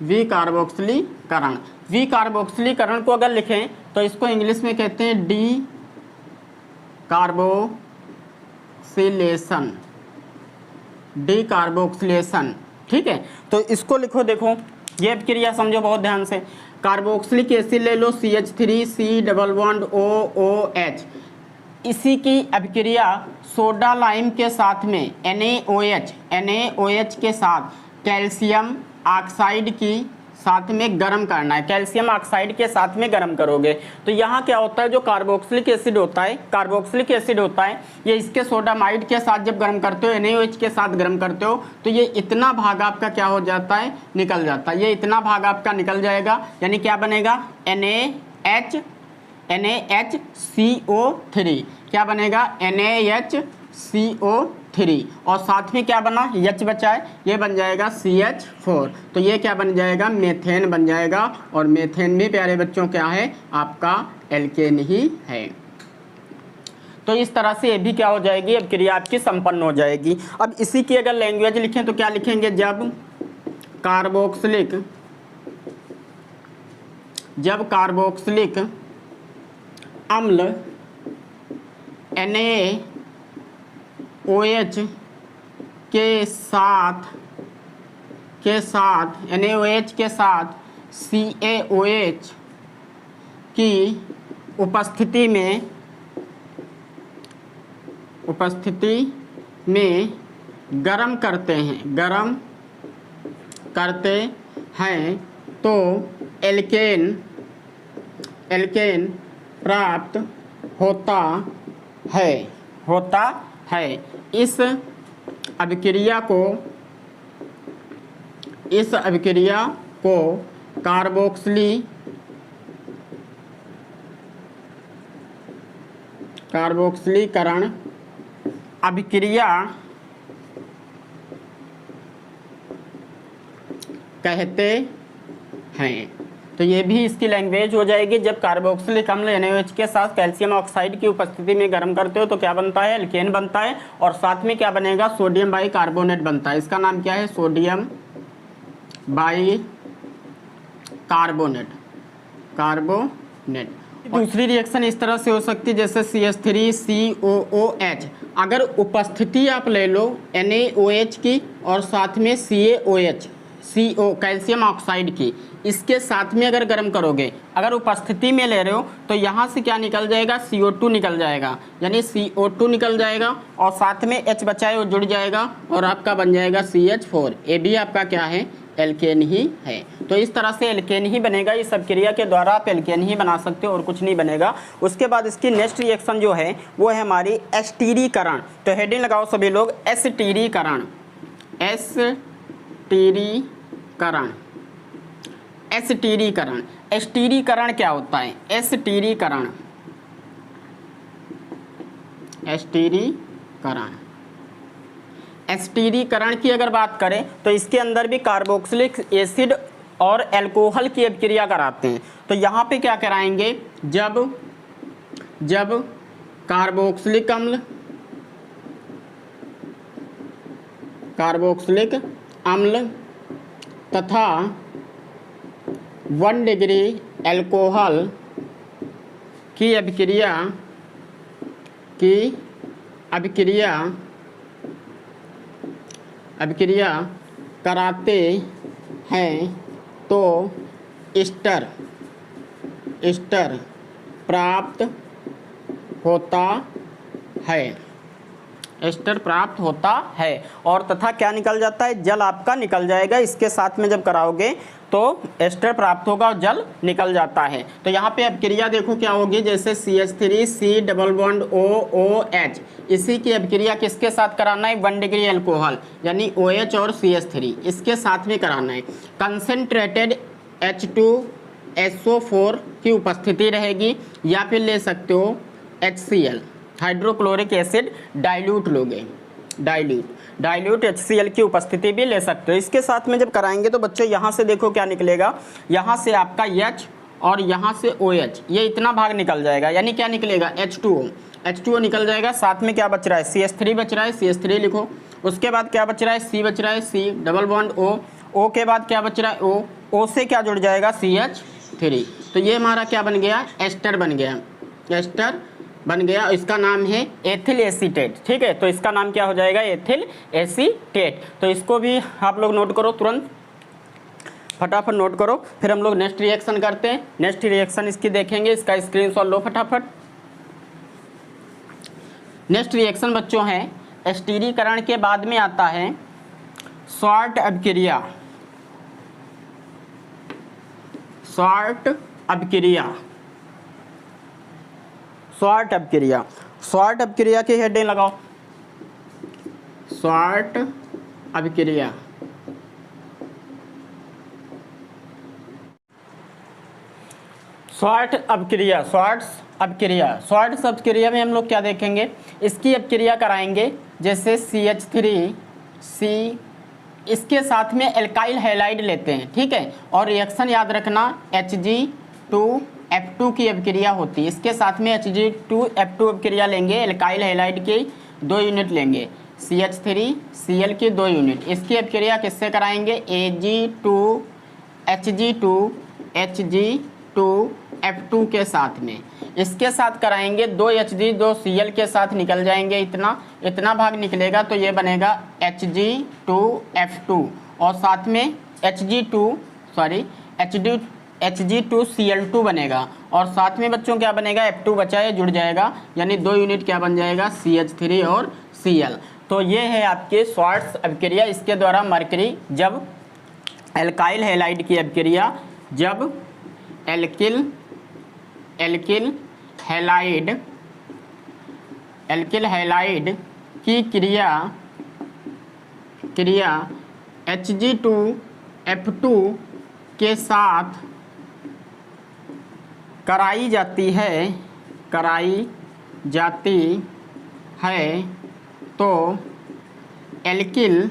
विकार्बोक्सिलीकरण। विकार्बोक्सिलीकरण को अगर लिखें तो इसको इंग्लिश में कहते हैं डी कार्बोक्सिलेशन, डी कार्बोक्सिलेशन। ठीक है, तो इसको लिखो। देखो ये अभिक्रिया समझो बहुत ध्यान से। कार्बोक्सिलिक एसिड ले लो, CH3 C double bond OOH। इसी की अभिक्रिया सोडा लाइम के साथ में NaOH के साथ कैल्शियम ऑक्साइड की साथ में गर्म करना है। कैल्शियम ऑक्साइड के साथ में गर्म करोगे तो यहाँ क्या होता है? जो कार्बोक्सिलिक एसिड होता है, कार्बोक्सिलिक एसिड होता है, ये इसके सोडामाइड के साथ जब गर्म करते हो, NaOH के साथ गर्म करते हो, तो ये इतना भाग आपका क्या हो जाता है? निकल जाता है। ये इतना भाग आपका निकल जाएगा, यानी क्या बनेगा? NaHCO3। क्या बनेगा? NaHCO3। और साथ में क्या बना? H बचा है, ये बन जाएगा CH4। तो ये क्या बन जाएगा? मेथेन बन जाएगा। और मेथेन भी प्यारे बच्चों क्या है? आपका एल्केन ही है। तो इस तरह से ये भी क्या हो जाएगी? अभिक्रिया आपकी संपन्न हो जाएगी। अब इसी की अगर लैंग्वेज लिखें तो क्या लिखेंगे? जब कार्बोक्सिलिक अम्ल NaOH के साथ NaOH के साथ CaOH की उपस्थिति में गर्म करते हैं तो एल्केन प्राप्त होता है। इस अभिक्रिया को कार्बोक्सिलीकरण अभिक्रिया कहते हैं। तो ये भी इसकी लैंग्वेज हो जाएगी। जब कार्बोक्सिलिक अम्ल NaOH के साथ कैल्शियम ऑक्साइड की उपस्थिति में गर्म करते हो तो क्या बनता है? एल्केन बनता है। और साथ में क्या बनेगा? सोडियम बाइकार्बोनेट बनता है। इसका नाम क्या है? Sodium bicarbonate. दूसरी रिएक्शन इस तरह से हो सकती है जैसे CH3 COOH। अगर उपस्थिति आप ले लो NaOH की और साथ में CaOH CO कैल्शियम ऑक्साइड की, इसके साथ में अगर गर्म करोगे, अगर उपस्थिति में ले रहे हो तो यहाँ से क्या निकल जाएगा? CO2 निकल जाएगा, यानी CO2 निकल जाएगा और साथ में H बचा है वो जुड़ जाएगा और आपका बन जाएगा CH4। ये भी आपका क्या है? एल्केन ही है। तो इस तरह से एल्केन ही बनेगा। इस अभिक्रिया के द्वारा आप एल्केन ही बना सकते हो और कुछ नहीं बनेगा। उसके बाद इसकी नेक्स्ट रिएक्शन जो है वो है हमारी एस्टीरीकरण। तो हेडिंग लगाओ सभी लोग, एस्टीरीकरण। एस्टीरीकरण क्या होता है? करण। एस्टीरीकरण की अगर बात करें तो इसके अंदर भी कार्बोक्सिलिक एसिड और अल्कोहल की अभिक्रिया कराते हैं। तो यहाँ पे क्या कराएंगे, जब कार्बोक्सिलिक अम्ल तथा 1 डिग्री अल्कोहल की अभिक्रिया कराते हैं तो एस्टर प्राप्त होता है। एस्टर प्राप्त होता है और तथा क्या निकल जाता है, जल आपका निकल जाएगा। इसके साथ में जब कराओगे तो एस्टर प्राप्त होगा और जल निकल जाता है। तो यहाँ पे अभिक्रिया देखो क्या होगी, जैसे CH3 C double bond OOH, इसी की अभिक्रिया किसके साथ कराना है, 1 डिग्री अल्कोहल यानी OH और CH3 इसके साथ में कराना है। कंसनट्रेटेड H2SO4 की उपस्थिति रहेगी या फिर ले सकते हो HCl हाइड्रोक्लोरिक एसिड डाइल्यूट लोगे, डाइल्यूट HCl की उपस्थिति भी ले सकते हो। इसके साथ में जब कराएंगे तो बच्चों यहाँ से देखो क्या निकलेगा, यहाँ से आपका H और यहाँ से OH, ये इतना भाग निकल जाएगा यानी क्या निकलेगा, H2O निकल जाएगा। साथ में क्या बच रहा है, CH3 बच रहा है, CH3 लिखो। उसके बाद क्या बच रहा है, C बच रहा है, C डबल बॉन्ड O के बाद क्या बच रहा है, O से क्या जुड़ जाएगा, CH3। तो ये हमारा क्या बन गया, एस्टर बन गया। इसका नाम है एथिल एसीटेट, ठीक है। तो इसका नाम क्या हो जाएगा, एथिल एसीटेट। तो इसको भी आप लोग नोट करो, तुरंत फटाफट नोट करो। फिर हम लोग नेक्स्ट रिएक्शन करते हैं। नेक्स्ट रिएक्शन इसकी देखेंगे, इसका स्क्रीनशॉट लो फटाफट। नेक्स्ट रिएक्शन बच्चों है, एस्टीरीकरण के बाद में आता है शॉर्ट अभिक्रिया। शॉर्ट अभिक्रिया की हेडिंग लगाओ, शॉर्ट अभिक्रिया। शॉर्ट्स अभिक्रिया में हम लोग क्या देखेंगे, इसकी अभिक्रिया कराएंगे। जैसे CH3C, इसके साथ में एल्काइल हैलाइड लेते हैं, ठीक है। और रिएक्शन याद रखना, Hg2F2 की अभिक्रिया होती है। इसके साथ में Hg2F2 अभिक्रिया लेंगे, एल्काइल हैलाइड की 2 यूनिट लेंगे, CH3Cl की 2 यूनिट। इसकी अभिक्रिया किससे कराएंगे, Hg2F2 के साथ में। इसके साथ कराएंगे 2 Hg 2 Cl के साथ निकल जाएंगे, इतना भाग निकलेगा तो ये बनेगा Hg2F2 और साथ में Hg2Cl2 बनेगा और साथ में बच्चों क्या बनेगा, F2 बचा है, जुड़ जाएगा यानी 2 यूनिट क्या बन जाएगा, CH3 और Cl। तो ये है आपके शॉर्ट्स अभिक्रिया। इसके द्वारा मरकरी जब एल्काइल हैलाइड की अभिक्रिया, जब एल्किल हैलाइड की क्रिया Hg2F2 के साथ कराई जाती है तो एल्किल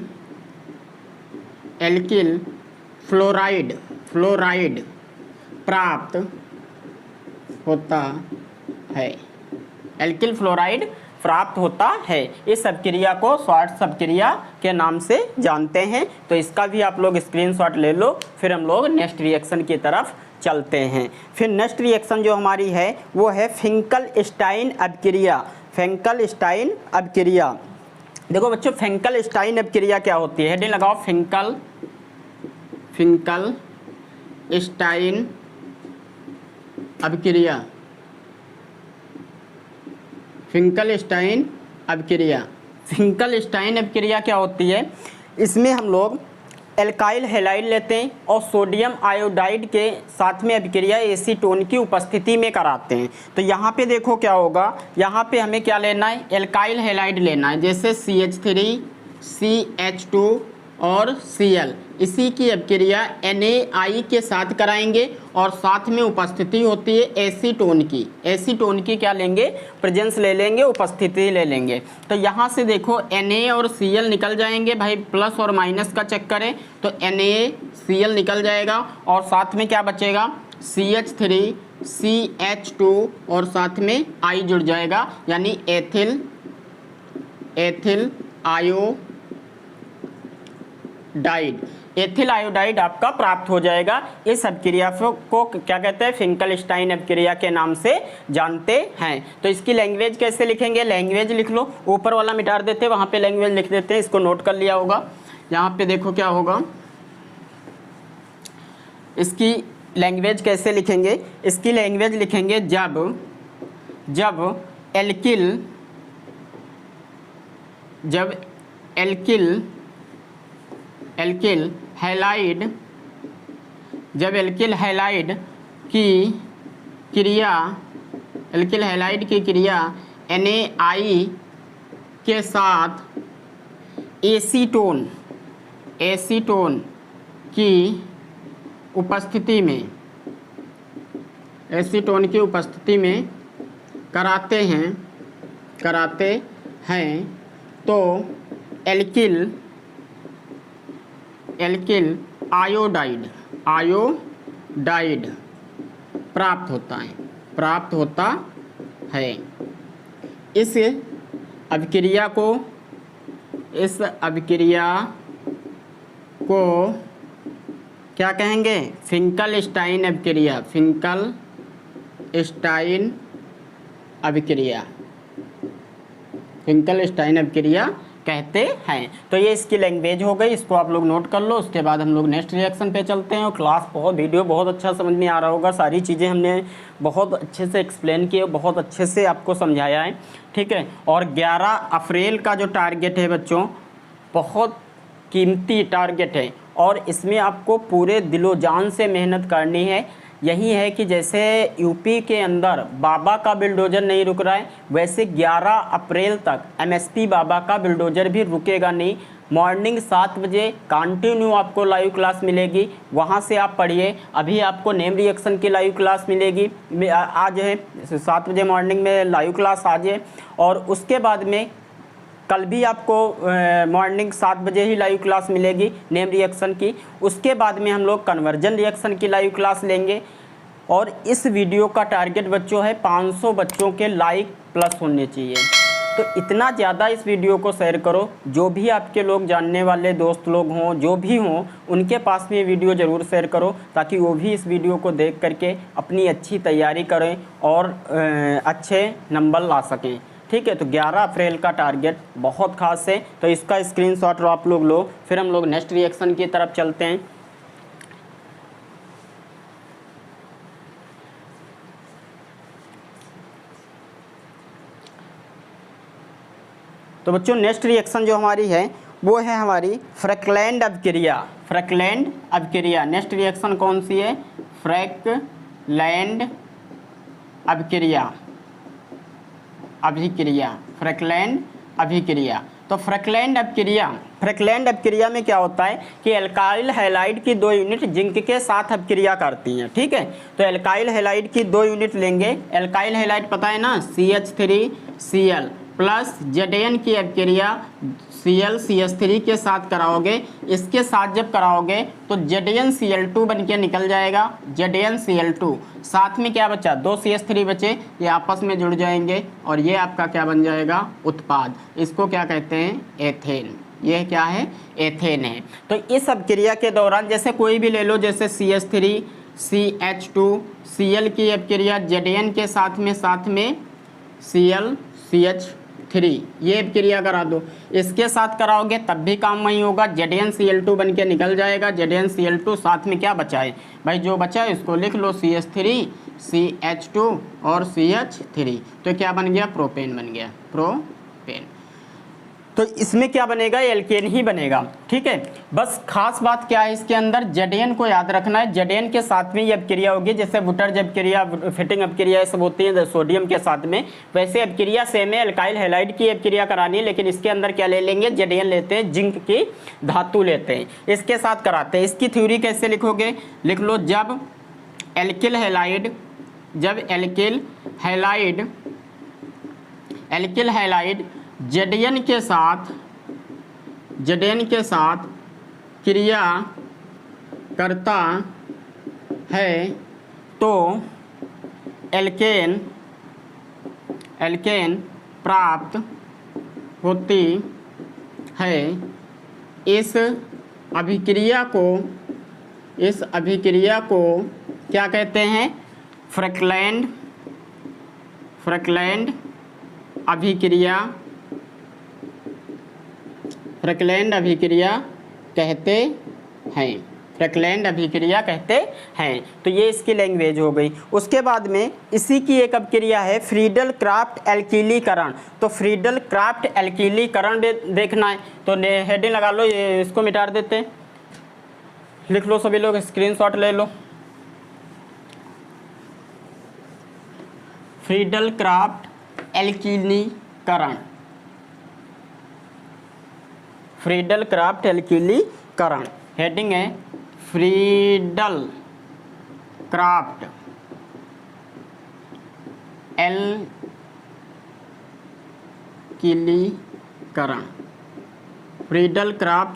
फ्लोराइड प्राप्त होता है। एल्किल फ्लोराइड प्राप्त होता है। इस अभिक्रिया को शॉर्ट्स अभिक्रिया के नाम से जानते हैं। तो इसका भी आप लोग स्क्रीनशॉट ले लो। फिर हम लोग नेक्स्ट रिएक्शन की तरफ चलते हैं। फिर नेक्स्ट रिएक्शन जो हमारी है वो है फिंकलस्टाइन अभिक्रिया। देखो बच्चों, फिंकलस्टाइन अभिक्रिया क्या होती है, हेडिंग लगाओ, फिंकलस्टाइन अभिक्रिया। फिंकलस्टाइन अभिक्रिया क्या होती है, इसमें हम लोग एल्काइल हैलाइड लेते हैं और सोडियम आयोडाइड के साथ में अभिक्रिया एसीटोन की उपस्थिति में कराते हैं। तो यहाँ पे देखो क्या होगा, यहाँ पे हमें क्या लेना है, एल्काइल हैलाइड लेना है। जैसे CH3CH2 और Cl, इसी की अभिक्रिया NaI के साथ कराएंगे और साथ में उपस्थिति होती है एसीटोन की। एसीटोन की क्या लेंगे, प्रेजेंस ले लेंगे, उपस्थिति ले लेंगे। तो यहाँ से देखो Na और Cl निकल जाएंगे भाई, प्लस और माइनस का चेक करें तो NaCl निकल जाएगा और साथ में क्या बचेगा CH3 CH2 और साथ में I जुड़ जाएगा, यानी एथिल आयोडाइड। एथिल आयोडाइड आपका प्राप्त हो जाएगा। इस अभिक्रिया को क्या कहते हैं, फिंकलस्टाइन अभिक्रिया के नाम से जानते हैं। तो इसकी लैंग्वेज कैसे लिखेंगे, लैंग्वेज लिख लो, ऊपर वाला मिटा देते हैं, वहाँ पे लैंग्वेज लिख देते हैं, इसको नोट कर लिया होगा। यहाँ पे देखो क्या होगा, इसकी लैंग्वेज कैसे लिखेंगे, इसकी लैंग्वेज लिखेंगे जब एल्किल हैलाइड की क्रिया NaI के साथ एसीटोन की उपस्थिति में कराते हैं तो एल्किल आयोडाइड प्राप्त होता है। इस अभिक्रिया को क्या कहेंगे, फिंकलस्टाइन अभिक्रिया कहते हैं। तो ये इसकी लैंग्वेज हो गई, इसको आप लोग नोट कर लो। उसके बाद हम लोग नेक्स्ट रिएक्शन पे चलते हैं। और क्लास वीडियो बहुत अच्छा समझ में आ रहा होगा, सारी चीज़ें हमने बहुत अच्छे से एक्सप्लेन किए, बहुत अच्छे से आपको समझाया है, ठीक है। और 11 अप्रैल का जो टारगेट है बच्चों, बहुत कीमती टारगेट है और इसमें आपको पूरे दिलो जान से मेहनत करनी है। यही है कि जैसे यूपी के अंदर बाबा का बिल्डोजर नहीं रुक रहा है, वैसे 11 अप्रैल तक MSP बाबा का बिल्डोजर भी रुकेगा नहीं। मॉर्निंग 7 बजे कंटिन्यू आपको लाइव क्लास मिलेगी, वहाँ से आप पढ़िए। अभी आपको नेम रिएक्शन की लाइव क्लास मिलेगी, आज है 7 बजे मॉर्निंग में लाइव क्लास आज है। और उसके बाद में कल भी आपको मॉर्निंग 7 बजे ही लाइव क्लास मिलेगी नेम रिएक्शन की। उसके बाद में हम लोग कन्वर्जन रिएक्शन की लाइव क्लास लेंगे। और इस वीडियो का टारगेट बच्चों है 500 बच्चों के लाइक प्लस होने चाहिए। तो इतना ज़्यादा इस वीडियो को शेयर करो, जो भी आपके लोग जानने वाले दोस्त लोग हों, जो भी हों, उनके पास में ये वीडियो ज़रूर शेयर करो, ताकि वो भी इस वीडियो को देख करके अपनी अच्छी तैयारी करें और अच्छे नंबर ला सकें, ठीक है। तो 11 अप्रैल का टारगेट बहुत खास है, तो इसका स्क्रीनशॉट आप लोग लो। फिर हम लोग नेक्स्ट रिएक्शन की तरफ चलते हैं। तो बच्चों नेक्स्ट रिएक्शन जो हमारी है वो है हमारी फ्रैकलैंड अभिक्रिया। नेक्स्ट रिएक्शन कौन सी है, फ्रैकलैंड अभिक्रिया। तो फ्रैकलैंड अभिक्रिया में क्या होता है कि एल्काइल हैलाइड की 2 यूनिट जिंक के साथ अभिक्रिया करती हैं, ठीक है। तो एल्काइल हैलाइड की 2 यूनिट लेंगे। एल्काइल हैलाइड पता है ना, CH3Cl प्लस Zn की अभिक्रिया Cl CH3 के साथ कराओगे। इसके साथ जब कराओगे तो ZnCl2 बन के निकल जाएगा, ZnCl2। साथ में क्या बचा, 2 CH3 बचे, ये आपस में जुड़ जाएंगे और ये आपका क्या बन जाएगा, उत्पाद। इसको क्या कहते हैं, एथेन। ये क्या है, एथेन है। तो इस अभिक्रिया के दौरान जैसे कोई भी ले लो, जैसे CH3 CH2 Cl की अभिक्रिया Zn के साथ में Cl CH3, ये अभिक्रिया करा दो। इसके साथ कराओगे तब भी काम वही होगा, ZnCl2 बन के निकल जाएगा। ZnCl2 साथ में क्या बचा है भाई, जो बचा है इसको लिख लो, CH3 CH2 और CH3। तो क्या बन गया, प्रोपेन बन गया, प्रोपेन। तो इसमें क्या बनेगा, एल्केन ही बनेगा। ठीक है, बस खास बात क्या है इसके अंदर, Zn को याद रखना है। Zn के साथ में ये अपक्रिया होगी, जैसे वुटर्ज अपक्रिया, फिटिंग अपक्रिया ये सब होती है सोडियम के साथ में, वैसे अपक्रिया सेम है। एल्काइल हैलाइड की अपक्रिया करानी है, लेकिन इसके अंदर क्या ले लेंगे, Zn लेते हैं, जिंक की धातु लेते हैं, इसके साथ कराते हैं। इसकी थ्योरी कैसे लिखोगे, लिख लो, जब एल्किल हैलाइड Zn के साथ क्रिया करता है तो एल्केन प्राप्त होती है। इस अभिक्रिया को क्या कहते हैं, फ्रकलैंड अभिक्रिया कहते हैं। तो ये इसकी लैंग्वेज हो गई। उसके बाद में इसी की एक अपक्रिया है फ्रीडल क्राफ्ट एल्कीलीकरण। तो फ्रीडल क्राफ्ट एल्कीलीकरण देखना है तो हेडिंग लगा लो, ये इसको मिटा देते हैं, लिख लो सभी लोग, स्क्रीनशॉट ले लो। फ्रीडल क्राफ्ट एल्कीलीकरण, हेडिंग है फ्रीडल क्राफ्ट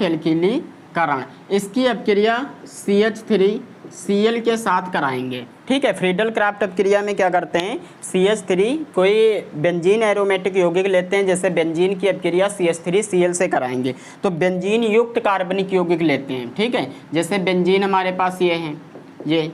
एल्कीलीकरण। इसकी अपक्रिया CH3Cl के साथ कराएंगे। ठीक है, फ्रीडल क्राफ्ट अपक्रिया में क्या करते हैं, CH3 कोई बेंजीन एरोमेटिक यौगिक लेते हैं, जैसे बेंजीन की अपक्रिया CH3Cl से कराएंगे, तो बेंजीन युक्त कार्बनिक यौगिक लेते हैं। ठीक है, जैसे बेंजीन हमारे पास ये है, ये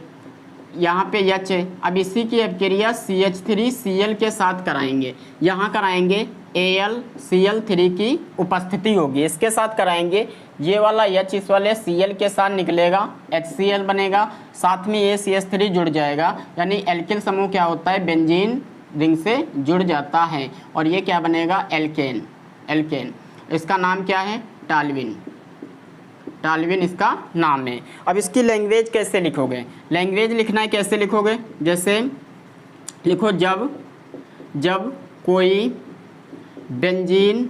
यहाँ पे H है, अब इसी की अपक्रिया CH3Cl के साथ कराएंगे, यहाँ कराएंगे AlCl3 की उपस्थिति होगी, इसके साथ कराएंगे, ये वाला H इस वाले Cl के साथ निकलेगा, HCl बनेगा, साथ में ये CH3 जुड़ जाएगा, यानी एल्किल समूह क्या होता है, बेंजीन रिंग से जुड़ जाता है, और ये क्या बनेगा, एल्केन। इसका नाम क्या है, टाल्विन इसका नाम है। अब इसकी लैंग्वेज कैसे लिखोगे, लैंग्वेज लिखना है, कैसे लिखोगे, जैसे लिखो, जब कोई बेंजीन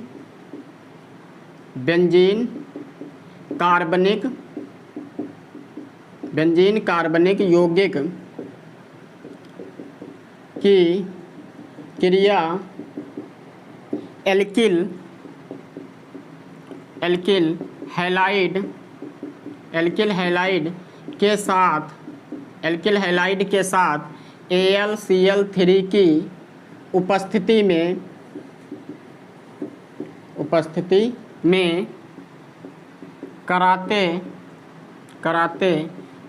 कार्बनिक यौगिक की क्रिया एल्किल हैलाइड के साथ AlCl3 की उपस्थिति में कराते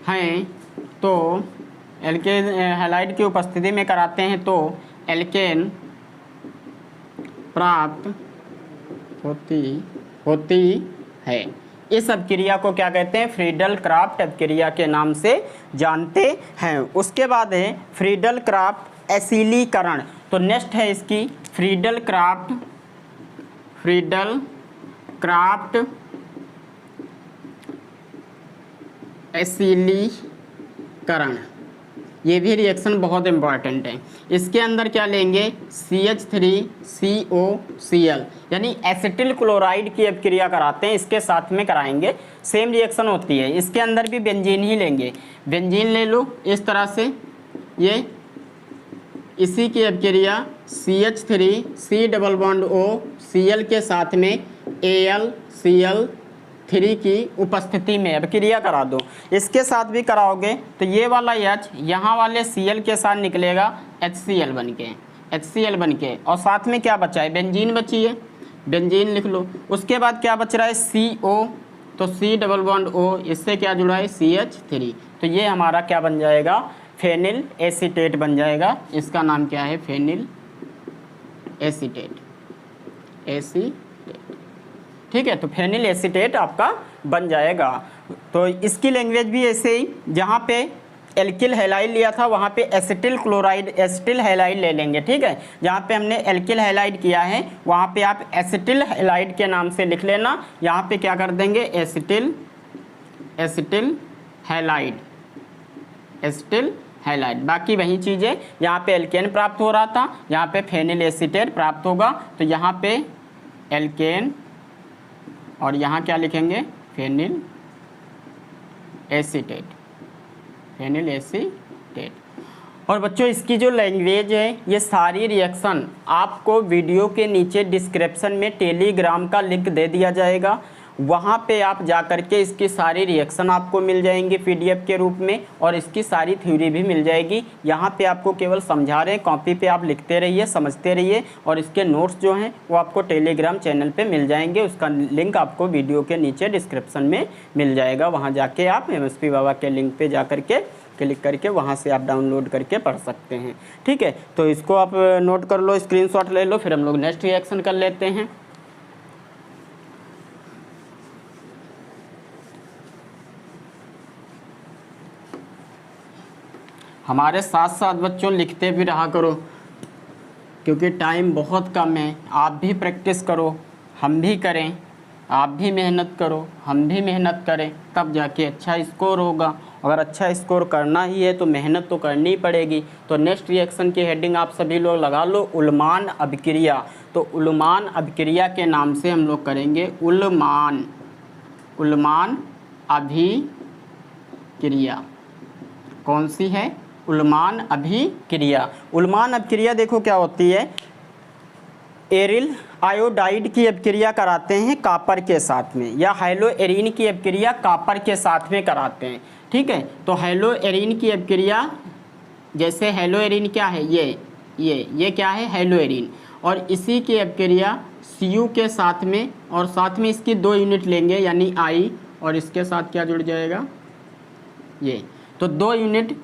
हैं तो एल्केन हैलाइड की उपस्थिति में कराते हैं तो एल्केन प्राप्त होती है। इस अपक्रिया को क्या कहते हैं, फ्रीडल क्राफ्ट अपक्रिया के नाम से जानते हैं। उसके बाद है फ्रीडल क्राफ्ट एसिलीकरण। तो नेक्स्ट है इसकी फ्रीडल क्राफ्ट एसिलीकरण, ये भी रिएक्शन बहुत इंपॉर्टेंट है। इसके अंदर क्या लेंगे, CH3COCl यानी एसिटिल क्लोराइड की अपक्रिया कराते हैं, इसके साथ में कराएंगे, सेम रिएक्शन होती है। इसके अंदर भी बेंजीन ही लेंगे, बेंजीन ले लो इस तरह से, ये इसी की अपक्रिया CH3C double bond O Cl के साथ में AlCl3 की उपस्थिति में अपक्रिया करा दो। इसके साथ भी कराओगे तो ये वाला H यहाँ वाले Cl के साथ निकलेगा HCl बन के, और साथ में क्या बचा है, बेंजीन बची है, बेंजीन लिख लो। उसके बाद क्या बच रहा है, CO, तो C डबल बॉन्ड O, इससे क्या जुड़ा है, CH3, तो ये हमारा क्या बन जाएगा, फेनिल एसीटेट बन जाएगा। इसका नाम क्या है, फेनिल एसीटेट। ठीक है, तो फेनिल एसीटेट आपका बन जाएगा। तो इसकी लैंग्वेज भी ऐसे ही, जहाँ पे एल्किल हैलाइड लिया था वहाँ पे एसिटिल क्लोराइड एसिटिल हैलाइड ले लेंगे, ठीक है। जहाँ पे हमने एल्किल हैलाइड किया है वहाँ पे आप एसिटिल हैलाइड के नाम से लिख लेना। यहाँ पे क्या कर देंगे, एसिटिल हैलाइड, एसिटिल हैलाइड। बाकी वही चीज़ें, यहाँ पे एल्केन प्राप्त हो रहा था, यहाँ पे फेनिल एसीटेट प्राप्त होगा, तो यहाँ पे एल्केन और यहाँ क्या लिखेंगे, फेनिल एसीटेट, फेनिल एसीटेट। और बच्चों इसकी जो लैंग्वेज है, ये सारी रिएक्शन आपको वीडियो के नीचे डिस्क्रिप्शन में टेलीग्राम का लिंक दे दिया जाएगा, वहाँ पे आप जा कर के इसकी सारी रिएक्शन आपको मिल जाएंगी पीडीएफ के रूप में, और इसकी सारी थ्योरी भी मिल जाएगी। यहाँ पे आपको केवल समझा रहे हैं, कॉपी पे आप लिखते रहिए, समझते रहिए, और इसके नोट्स जो हैं वो आपको टेलीग्राम चैनल पे मिल जाएंगे। उसका लिंक आपको वीडियो के नीचे डिस्क्रिप्शन में मिल जाएगा, वहाँ जाके आप MSP बाबा के लिंक पर जा कर के क्लिक करके वहाँ से आप डाउनलोड करके पढ़ सकते हैं, ठीक है। तो इसको आप नोट कर लो, स्क्रीनशॉट ले लो, फिर हम लोग नेक्स्ट रिएक्शन कर लेते हैं। हमारे साथ साथ बच्चों लिखते भी रहा करो, क्योंकि टाइम बहुत कम है। आप भी प्रैक्टिस करो, हम भी करें, आप भी मेहनत करो, हम भी मेहनत करें, तब जाके अच्छा स्कोर होगा। अगर अच्छा स्कोर करना ही है तो मेहनत तो करनी ही पड़ेगी। तो नेक्स्ट रिएक्शन की हेडिंग आप सभी लोग लगा लो, उल्मान अभिक्रिया। तो उल्मान अभिक्रिया के नाम से हम लोग करेंगे उल्मान अभिक्रिया। कौन सी है, उल्मान अभिक्रिया। उल्मान अभिक्रिया देखो क्या होती है, एरिल आयोडाइड की अभिक्रिया कराते हैं कापर के साथ में, या हेलो एरीन की अभिक्रिया कापर के साथ में कराते हैं, ठीक है। तो हेलो एरीन की अभिक्रिया, जैसे हेलो एरीन क्या है, ये क्या है, हेलो एरीन, और इसी की अभिक्रिया Cu के साथ में, और साथ में इसकी 2 यूनिट लेंगे यानी I, और इसके साथ क्या जुड़ जाएगा, ये। तो 2 यूनिट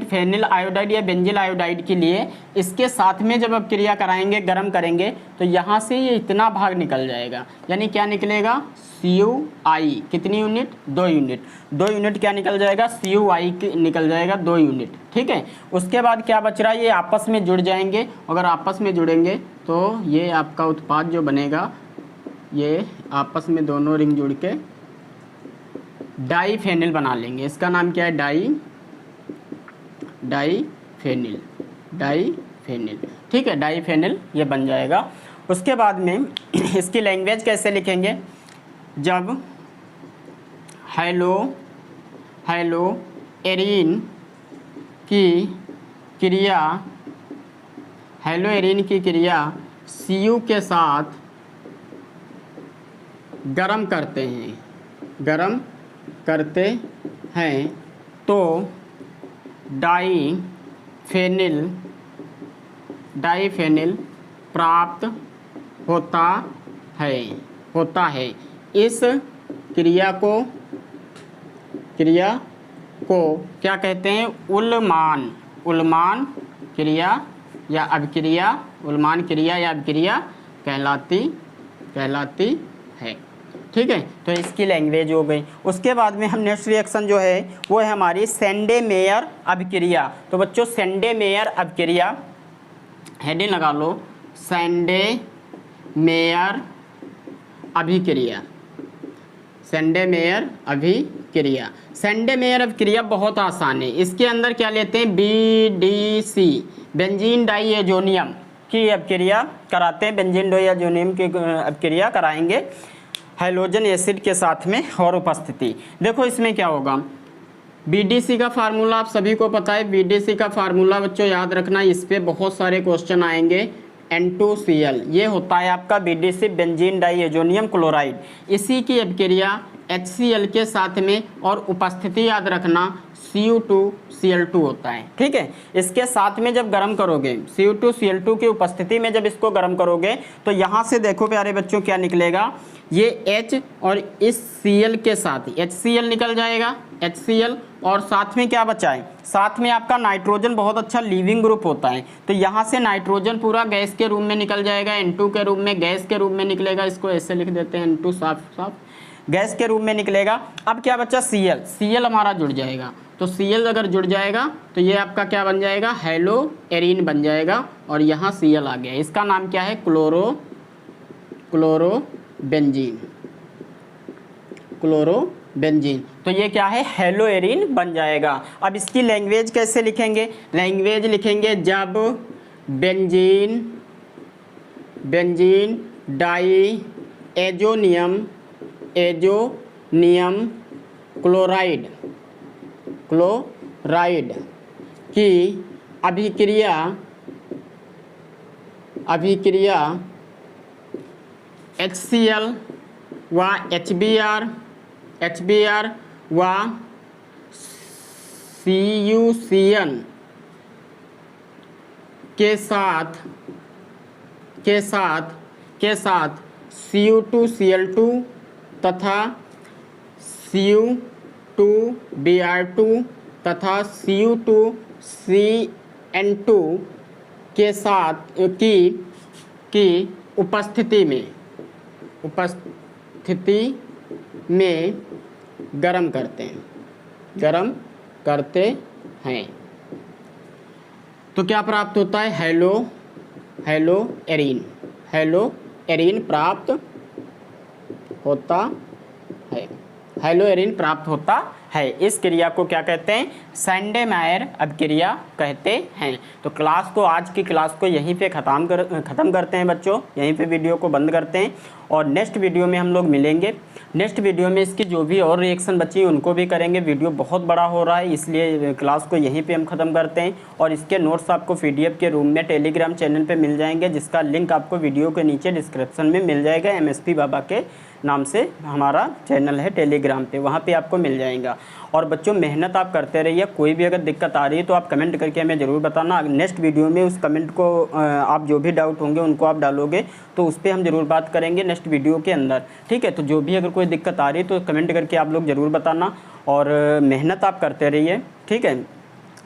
फेनिल आयोडाइड या बेंजिल आयोडाइड के लिए इसके साथ में जब अब क्रिया कराएंगे, गर्म करेंगे, तो यहाँ से ये इतना भाग निकल जाएगा, यानी क्या निकलेगा, CuI। कितनी यूनिट, 2 यूनिट। 2 यूनिट क्या निकल जाएगा, CuI निकल जाएगा 2 यूनिट, ठीक है। उसके बाद क्या बच रहा है, ये आपस में जुड़ जाएंगे। अगर आपस में जुड़ेंगे तो ये आपका उत्पाद जो बनेगा, ये आपस में दोनों रिंग जुड़ के डाईफेनिल बना लेंगे। इसका नाम क्या है, डाईफेनिल, ठीक है, डाईफेनिल ये बन जाएगा। उसके बाद में इसकी लैंग्वेज कैसे लिखेंगे, जब हेलो एरीन की क्रिया Cu के साथ गरम करते हैं तो डाईफेनिल प्राप्त होता है। इस क्रिया को क्या कहते हैं, उल्मान क्रिया या अभिक्रिया कहलाती है, ठीक है। तो इसकी लैंग्वेज हो गई। उसके बाद में हम नेक्स्ट रिएक्शन जो है वो है हमारी सेंडे-मेयर अभिक्रिया। तो बच्चों सेंडे-मेयर अभिक्रिया, हेडिंग लगा लो, सेंडे-मेयर अभिक्रिया। सेंडे-मेयर अभिक्रिया बहुत आसान है। इसके अंदर क्या लेते हैं, BDC बेंजीन डाईएजोनियम की अभिक्रिया कराते हैं, बेंजीन डाईएजोनियम की अभिक्रिया कराएंगे हाइड्रोजन एसिड के साथ में और उपस्थिति। देखो इसमें क्या होगा, BDC का फार्मूला आप सभी को पता है। BDC का फार्मूला बच्चों याद रखना, इस पे बहुत सारे क्वेश्चन आएंगे। N2Cl ये होता है आपका BDC बेंजीन डाईएजोनियम क्लोराइड। इसी की अभिक्रिया HCl के साथ में और उपस्थिति याद रखना Cu2Cl2 होता है, ठीक है। इसके साथ में जब गर्म करोगे, Cu2Cl2 की उपस्थिति में जब इसको गर्म करोगे तो यहाँ से देखो प्यारे बच्चों क्या निकलेगा, ये H और इस Cl के साथ HCl निकल जाएगा, HCl, और साथ में क्या बचा है, साथ में आपका नाइट्रोजन बहुत अच्छा लीविंग ग्रुप होता है। तो यहाँ से नाइट्रोजन पूरा गैस के रूप में निकल जाएगा, N2 के रूप में, गैस के रूप में निकलेगा। इसको ऐसे लिख देते हैं N2 साफ। गैस के रूप में निकलेगा। अब क्या बच्चा, Cl हमारा जुड़ जाएगा, तो Cl अगर जुड़ जाएगा तो ये आपका क्या बन जाएगा, हेलो एरीन बन जाएगा, और यहाँ Cl आ गया। इसका नाम क्या है, क्लोरोबेंजीन। तो ये क्या है, हेलो एरीन बन जाएगा। अब इसकी लैंग्वेज कैसे लिखेंगे, लैंग्वेज लिखेंगे जब बेंजीन डाई एजोनियम क्लोराइड की अभिक्रिया HCl व HBr व CuCN के साथ Cu2Cl2 तथा Cu2Br2 तथा Cu2CN2 के साथ की उपस्थिति में गरम करते हैं तो क्या प्राप्त होता है, हेलो एरीन प्राप्त होता है। इस क्रिया को क्या कहते हैं, सैंडेमायर अभिक्रिया कहते हैं। तो क्लास को, आज की क्लास को यहीं पे ख़त्म करते हैं बच्चों, यहीं पे वीडियो को बंद करते हैं, और नेक्स्ट वीडियो में हम लोग मिलेंगे। नेक्स्ट वीडियो में इसकी जो भी और रिएक्शन बची है उनको भी करेंगे। वीडियो बहुत बड़ा हो रहा है, इसलिए क्लास को यहीं पे हम ख़त्म करते हैं। और इसके नोट्स आपको PDF के रूप में टेलीग्राम चैनल पे मिल जाएंगे, जिसका लिंक आपको वीडियो के नीचे डिस्क्रिप्शन में मिल जाएगा। MSP बाबा के नाम से हमारा चैनल है टेलीग्राम पे, वहाँ पे आपको मिल जाएगा। और बच्चों मेहनत आप करते रहिए, कोई भी अगर दिक्कत आ रही है तो आप कमेंट करके हमें ज़रूर बताना। नेक्स्ट वीडियो में उस कमेंट को आप जो भी डाउट होंगे उनको आप डालोगे तो उस पर हम ज़रूर बात करेंगे नेक्स्ट वीडियो के अंदर, ठीक है। तो जो भी अगर कोई दिक्कत आ रही है तो कमेंट करके आप लोग ज़रूर बताना, और मेहनत आप करते रहिए, ठीक है।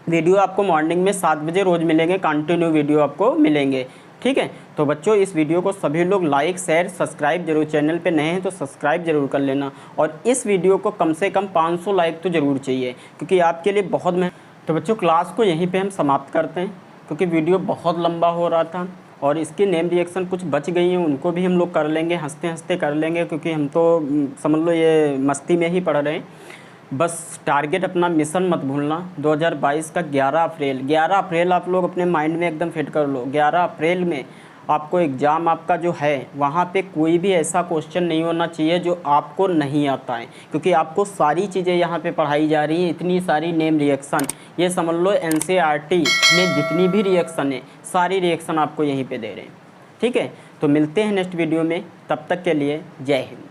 वीडियो आपको मॉर्निंग में 7 बजे रोज़ मिलेंगे, कंटिन्यू वीडियो आपको मिलेंगे, ठीक है। तो बच्चों इस वीडियो को सभी लोग लाइक शेयर सब्सक्राइब जरूर, चैनल पे नए हैं तो सब्सक्राइब जरूर कर लेना, और इस वीडियो को कम से कम 500 लाइक तो ज़रूर चाहिए, क्योंकि आपके लिए बहुत तो बच्चों क्लास को यहीं पे हम समाप्त करते हैं, क्योंकि वीडियो बहुत लंबा हो रहा था। और इसकी नेम रिएक्शन कुछ बच गई हैं, उनको भी हम लोग कर लेंगे, हंसते हंसते कर लेंगे, क्योंकि हम तो समझ लो ये मस्ती में ही पढ़ रहे हैं। बस टारगेट अपना मिशन मत भूलना, 2022 का 11 अप्रैल आप लोग अपने माइंड में एकदम फिट कर लो। 11 अप्रैल में आपको एग्ज़ाम आपका जो है, वहाँ पे कोई भी ऐसा क्वेश्चन नहीं होना चाहिए जो आपको नहीं आता है, क्योंकि आपको सारी चीज़ें यहाँ पे पढ़ाई जा रही हैं। इतनी सारी नेम रिएक्शन, ये समझ लो NCERT में जितनी भी रिएक्शन है, सारी रिएक्शन आपको यहीं पे दे रहे हैं, ठीक है। तो मिलते हैं नेक्स्ट वीडियो में, तब तक के लिए जय हिंद।